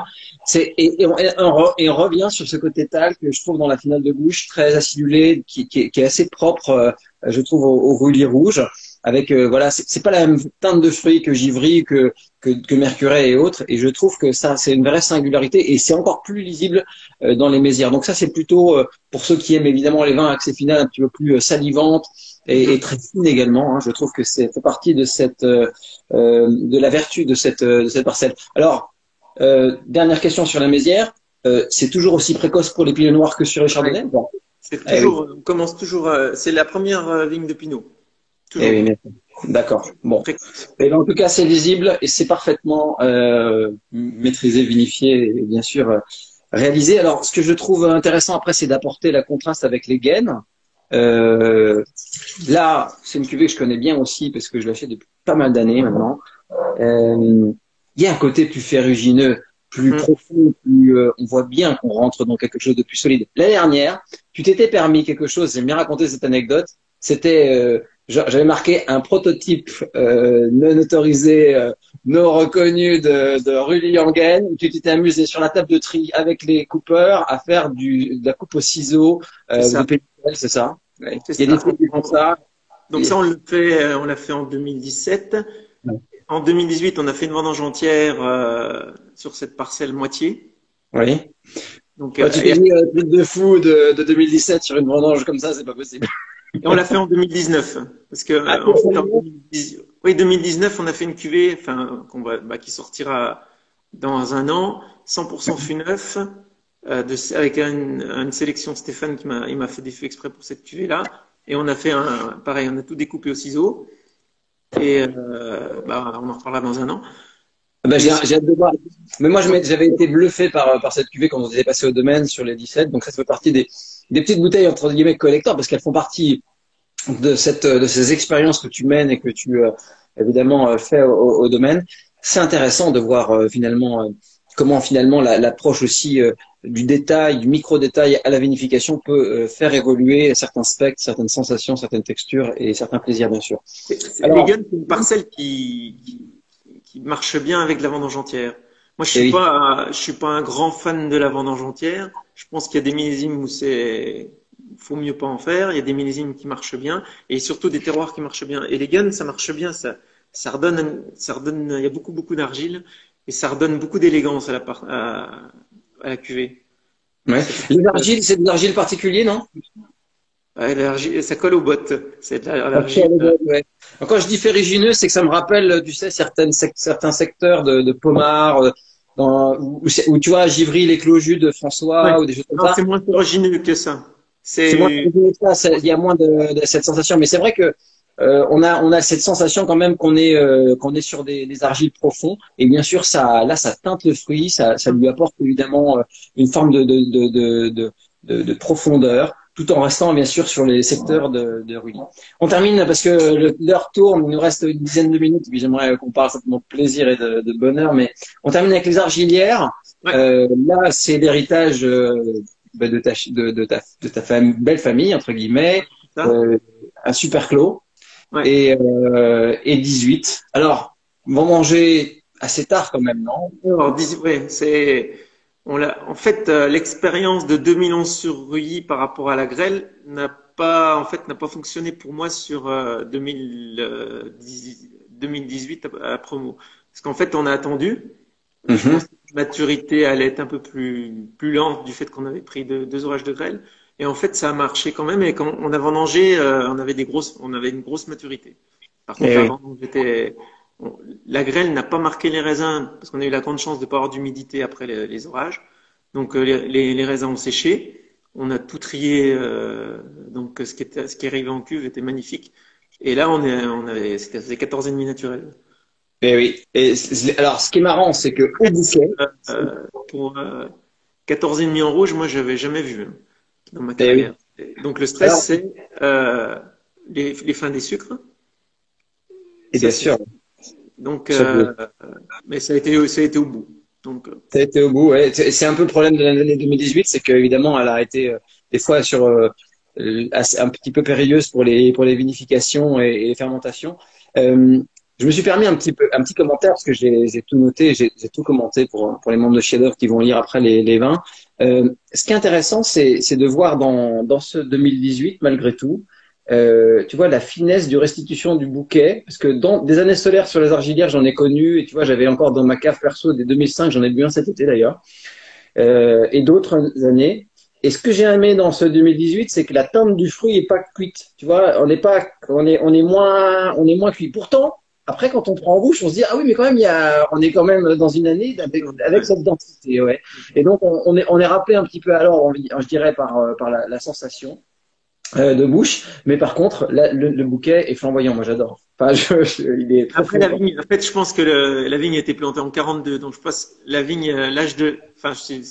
Et on revient sur ce côté tal que je trouve dans la finale de bouche très acidulé, qui est assez propre, je trouve, au Rully rouge. Avec voilà, c'est pas la même teinte de fruits que Givry, que Mercuret et autres. Et je trouve que ça, c'est une vraie singularité et c'est encore plus lisible dans les mézières. Donc ça, c'est plutôt pour ceux qui aiment évidemment les vins à accès final un petit peu plus salivantes et très fines également. Hein. Je trouve que c'est fait partie de la vertu de cette parcelle. Alors, dernière question sur la mézière. C'est toujours aussi précoce pour les pinots noirs que sur les chardonnays? Bon. C'est toujours, on commence toujours, c'est la première vigne de Pinot. Toujours. Eh oui, d'accord. Bon. Et en tout cas, c'est lisible et c'est parfaitement maîtrisé, vinifié et bien sûr réalisé. Alors, ce que je trouve intéressant après, c'est d'apporter la contraste avec les gaines. Là, c'est une cuvée que je connais bien aussi parce que je l'achète depuis pas mal d'années maintenant. Il y a un côté plus ferrugineux, plus profond, on voit bien qu'on rentre dans quelque chose de plus solide. L'année dernière, tu t'étais permis quelque chose, j'aime bien raconter cette anecdote, c'était j'avais marqué un prototype non autorisé, non reconnu de Rully Yangen, où tu t'étais amusé sur la table de tri avec les coupeurs à faire de la coupe au ciseau de pellicule, c'est ça? Ouais. Il y a des trucs qui font ça. Donc ça, on l'a fait en 2017. Ouais. En 2018, on a fait une vendange entière sur cette parcelle moitié. Oui. Donc, tu t'es mis un truc de fou de 2017 sur une vendange comme ça, c'est pas possible. Et on l'a fait en 2019 parce que oui, 2019, on a fait une cuvée, enfin qui sortira dans un an, 100% fût neuf, avec une sélection Stéphane il m'a fait des fûts exprès pour cette cuvée là, et on a fait pareil, on a tout découpé au ciseau et on en reparlera dans un an. J'ai hâte de voir. Mais moi, j'avais été bluffé par cette cuvée quand on était passé au domaine sur les 17. Donc ça fait partie des petites bouteilles entre guillemets collector parce qu'elles font partie de ces expériences que tu mènes et que tu évidemment fais au domaine. C'est intéressant de voir finalement comment finalement l'approche aussi du détail, du micro-détail à la vinification peut faire évoluer certains spectres, certaines sensations, certaines textures et certains plaisirs bien sûr. Alors, c'est une parcelle qui marche bien avec la vendange entière. Moi, Et oui. je suis pas un grand fan de la vendange entière. Je pense qu'il y a des millésimes où faut mieux pas en faire. Il y a des millésimes qui marchent bien et surtout des terroirs qui marchent bien. Et les gaines, ça marche bien. Ça redonne, il y a beaucoup d'argile et ça redonne beaucoup d'élégance à la cuvée. Donc Ouais. ça fait, Les argiles, c'est de l'argile particulier, non? ouais, l'argile, ça colle aux bottes. C'est de Parce que, l'argile. ouais. Quand je dis ferrugineux, c'est que ça me rappelle, tu sais, certains secteurs de Pomard, où tu vois, Givry, les Clos-Jus de Ouais. François, ou des choses comme Non, ça. c'est moins ferrugineux que ça. C'est moins C'est, ferrugineux que ça, il y a moins de cette sensation. Mais c'est vrai que on a cette sensation quand même qu'on est sur des argiles profonds. Et bien sûr, là, ça teinte le fruit, ça lui apporte évidemment une forme de profondeur, tout en restant bien sûr sur les secteurs de Ruy. On termine parce que l'heure tourne, il nous reste une dizaine de minutes, et puis j'aimerais qu'on parle simplement de plaisir et de bonheur, mais on termine avec les argilières. ouais, Là, c'est l'héritage de ta belle famille, entre guillemets, ça. euh, un super clos Ouais. et 18. Alors, vont manger assez tard quand même, non? Alors, ouais, en fait, l'expérience de 2011 sur Ruyi par rapport à la grêle n'a pas fonctionné pour moi sur 2018 à la promo. Parce qu'en fait, on a attendu. Je Mhm, pense que la maturité allait être un peu plus lente du fait qu'on avait pris deux orages de grêle. Et en fait, ça a marché quand même. Et quand on a vendangé, on avait une grosse maturité. Par contre, eh la oui. vendange la grêle n'a pas marqué les raisins parce qu'on a eu la grande chance de ne pas avoir d'humidité après les orages. Donc, les raisins ont séché. On a tout trié. Donc, ce qui est arrivé en cuve était magnifique. Et là, c'était 14,5 naturel. Eh oui. Alors, ce qui est marrant, c'est que au bouquet, Pour 14,5 en rouge, moi, j'avais jamais vu hein, dans ma eh oui. carrière. Donc, le stress, Alors, c'est les fins des sucres. et Ça, bien c'est sûr, donc, ça, mais ça a été au bout. Donc, ça a été au bout. Ouais. C'est un peu le problème de l'année 2018, c'est qu'évidemment, elle a été des fois un petit peu périlleuse pour les vinifications et les fermentations. Euh, je me suis permis un petit commentaire parce que j'ai tout noté, j'ai tout commenté pour les membres de Chef qui vont lire après les vins. Ce qui est intéressant, c'est de voir dans ce 2018, malgré tout, tu vois, la finesse du restitution du bouquet, parce que dans des années solaires sur les argilières, j'en ai connu, et tu vois, j'avais encore dans ma cave perso des 2005, j'en ai bu un cet été d'ailleurs, et d'autres années. Et ce que j'ai aimé dans ce 2018, c'est que la teinte du fruit est pas cuite. Tu vois, on est moins cuit. Pourtant, après, quand on prend en bouche, on se dit, ah oui, mais quand même, on est quand même dans une année avec ouais. cette densité, ouais. Et donc, on est rappelé un petit peu alors, je dirais, par la sensation de bouche. Mais par contre, le bouquet est flamboyant. Moi, j'adore. Enfin, il est très, Après très la fort. vigne, en fait, je pense que la vigne a été plantée en 42, donc je pense la vigne, enfin, c'est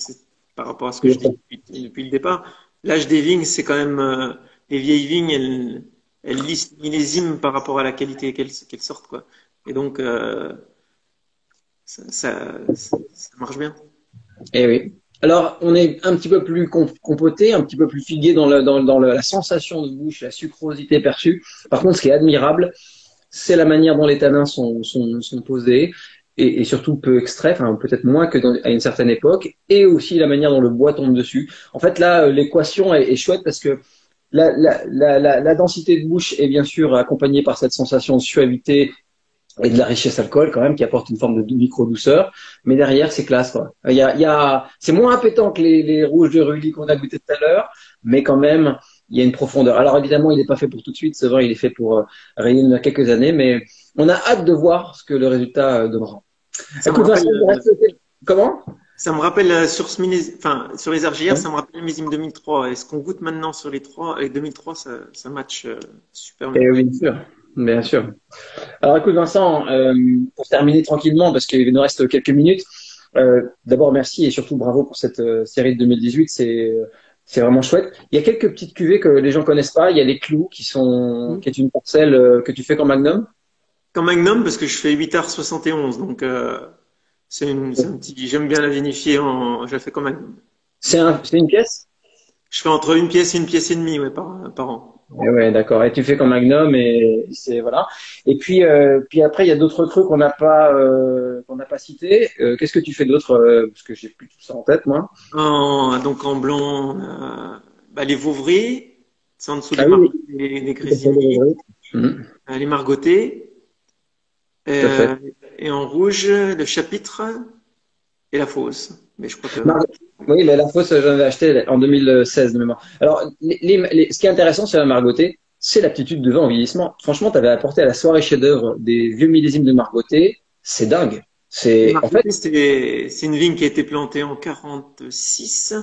par rapport à ce que je dis depuis le départ, l'âge des vignes, c'est quand même les vieilles vignes, elles lissent millésimes par rapport à la qualité qu'elles sortent, quoi. Et donc ça marche bien. Eh oui. Alors, on est un petit peu plus compoté, un petit peu plus figué la sensation de bouche, la sucrosité perçue. Par contre, ce qui est admirable, c'est la manière dont les tanins sont posés et surtout peu extraits, enfin peut-être moins à une certaine époque, et aussi la manière dont le bois tombe dessus. En fait, là, l'équation est chouette parce que la densité de bouche est bien sûr accompagnée par cette sensation de suavité et de la richesse alcool quand même qui apporte une forme de micro-douceur. Mais derrière, c'est classe, quoi. C'est moins appétant que les rouges de Rully qu'on a goûté tout à l'heure, mais quand même, il y a une profondeur. Alors évidemment, il n'est pas fait pour tout de suite, c'est vrai, il est fait pour rayer dans quelques années, mais on a hâte de voir ce que le résultat donnera. Ça me Écoute, rappelle, Vincent, il reste... Comment? ça me rappelle enfin, sur les argillères, Ouais. ça me rappelle le millésime 2003. Et ce qu'on goûte maintenant sur les 2003, ça match super bien. Et oui, bien sûr. Bien sûr. Alors écoute Vincent, pour terminer tranquillement, parce qu'il nous reste quelques minutes, d'abord merci et surtout bravo pour cette série de 2018, c'est vraiment chouette. Il y a quelques petites cuvées que les gens connaissent pas. Il y a les Clous qui est une parcelle que tu fais comme Magnum. Comme Magnum, parce que je fais 8h71, donc c'est un petit. J'aime bien la vinifier je la fais comme Magnum. C'est une pièce? Je fais entre une pièce et une pièce et demie, ouais, par an. Ouais, d'accord. Et tu fais comme Magnum et c'est voilà. Et puis après, il y a d'autres trucs qu'on n'a pas cités. Qu'est-ce que tu fais d'autre parce que j'ai plus tout ça en tête, moi. Donc en blanc, on a les Vouvray, c'est en dessous Ah des, oui, oui, des tout à fait, Grésini, oui. Mhm, les Margotés, tout à fait. euh, et en rouge, le Chapitre et la Fosse. Mais je crois que Mar- Oui, mais la fausse, j'en avais acheté en 2016 de mémoire. Alors, ce qui est intéressant sur la Margoté, c'est l'aptitude de vin au vieillissement. Franchement, tu avais apporté à la soirée chef-d'œuvre des vieux millésimes de Margoté. C'est dingue. les En fait, Margotés, c'est une vigne qui a été plantée en 46.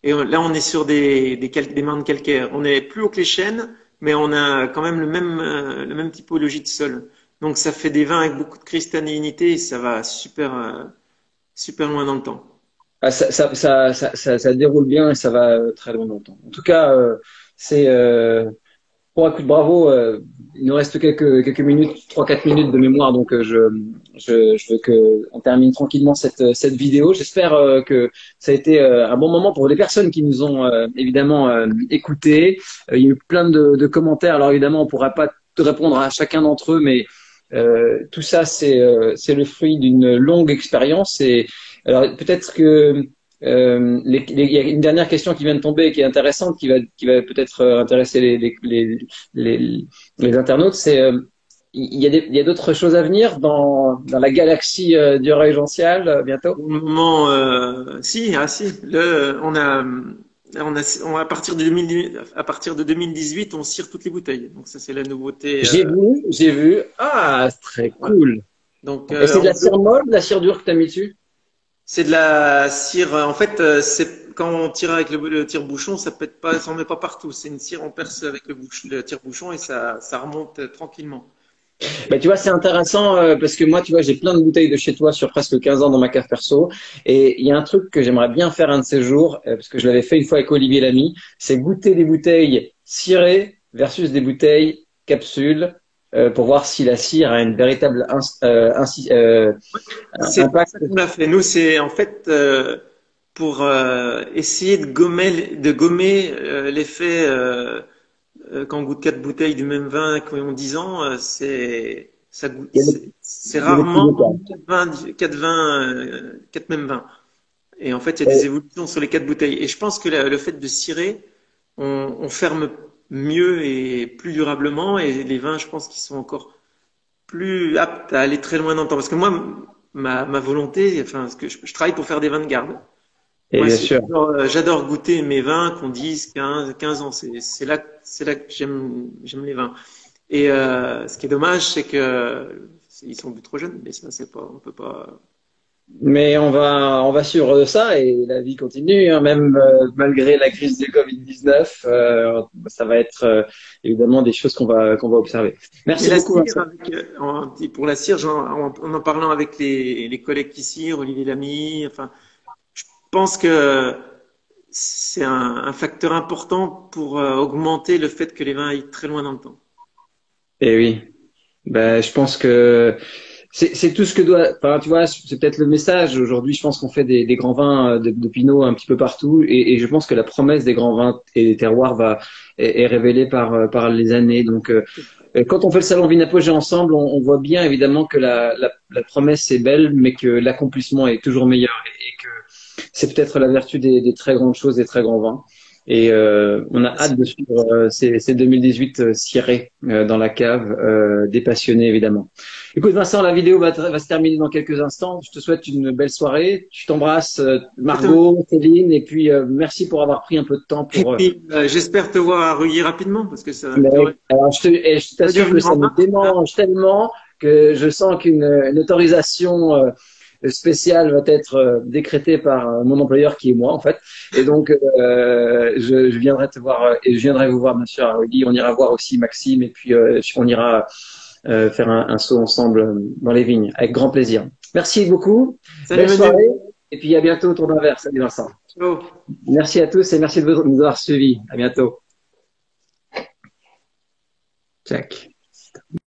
Et là, on est sur des marnes calcaires. On est plus haut que les chênes, mais on a quand même le même typologie de sol. Donc, ça fait des vins avec beaucoup de cristallinité et ça va super loin dans le temps. ça déroule bien et ça va très loin longtemps. En tout cas, c'est pour un coup de bravo. Il nous reste quelques minutes, 3-4 minutes de mémoire, donc je veux que on termine tranquillement cette vidéo. J'espère que ça a été un bon moment pour les personnes qui nous ont évidemment écoutés. Il y a eu plein de commentaires. Alors évidemment, on pourra pas te répondre à chacun d'entre eux, mais tout ça, c'est le fruit d'une longue expérience. Et alors peut-être que il y a une dernière question qui vient de tomber qui est intéressante, qui va peut-être intéresser les internautes. C'est il y a d'autres choses à venir dans la galaxie du Roy Gential bientôt? Pour le moment, si, si. À partir de 2000 à partir de 2018, on cire toutes les bouteilles. Donc ça, c'est la nouveauté. J'ai vu. Ah, c'est très Ouais. cool. Donc Et c'est de la cire molle, de la cire dure que tu as mis dessus? c'est de la cire. En fait, c'est quand on tire avec le tire-bouchon, ça pète pas, ça en met pas partout. C'est une cire, on perce avec le tire-bouchon et ça remonte tranquillement. Bah, tu vois, c'est intéressant parce que moi, tu vois, j'ai plein de bouteilles de chez toi sur presque 15 ans dans ma cave perso. Et il y a un truc que j'aimerais bien faire un de ces jours, parce que je l'avais fait une fois avec Olivier Lamy, c'est goûter des bouteilles cirées versus des bouteilles capsules pour voir si la cire a une véritable C'est pour impact. ça qu'on l'a fait. Nous, c'est en fait pour essayer de gommer l'effet quand on goûte quatre bouteilles du même vin qui ont 10 ans, Il y a des, c'est il y a des petits rarement détails. quatre mêmes vins. Et en fait, il y a des Et, évolutions sur les quatre bouteilles. Et je pense que le fait de cirer, on ferme mieux et plus durablement. Et les vins, je pense qu'ils sont encore plus aptes à aller très loin dans le temps. Parce que moi, ma volonté, enfin, ce que je travaille pour faire des vins de garde. et Moi, bien sûr. j'adore goûter mes vins qui ont 10, 15 ans. C'est là que j'aime les vins. Et ce qui est dommage, c'est que ils sont plus trop jeunes. Mais ça, c'est pas, on peut pas. Mais on va suivre ça et la vie continue, hein, même malgré la crise du Covid-19. Ça va être évidemment des choses qu'on va observer. Mais Merci la beaucoup, cire, Vincent. pour la cire, en parlant avec les collègues qui cirent, Olivier Lamy, enfin, je pense que c'est un facteur important pour augmenter le fait que les vins aillent très loin dans le temps. Et oui, ben, je pense que c'est tout ce que doit. Enfin, tu vois, c'est peut-être le message. Aujourd'hui, je pense qu'on fait des grands vins de Pinot un petit peu partout, et je pense que la promesse des grands vins et des terroirs est révélée par les années. Donc, quand on fait le salon Vinapogé ensemble, on voit bien évidemment que la promesse est belle, mais que l'accomplissement est toujours meilleur, et que c'est peut-être la vertu des très grandes choses, des très grands vins. Et on a hâte de suivre ces 2018 cirés dans la cave, des passionnés évidemment. Écoute Vincent, la vidéo va se terminer dans quelques instants. Je te souhaite une belle soirée. Je t'embrasse Margot, Céline, et puis merci pour avoir pris un peu de temps Et pour. puis, j'espère te voir à Reuilly rapidement, parce que ça Mais, devrait alors je pas dû t'assure que venir ça en me mars, là. démange tellement que je sens une autorisation spéciale va être décrétée par mon employeur qui est moi en fait. Et donc je viendrai te voir et je viendrai vous voir bien sûr à Rudy. On ira voir aussi Maxime et puis on ira faire un saut ensemble dans les vignes avec grand plaisir. Merci beaucoup, Salut belle Manu. soirée et puis à bientôt autour d'un verre. Salut Vincent. Ciao. Merci à tous et merci de nous avoir suivis. À bientôt. Check.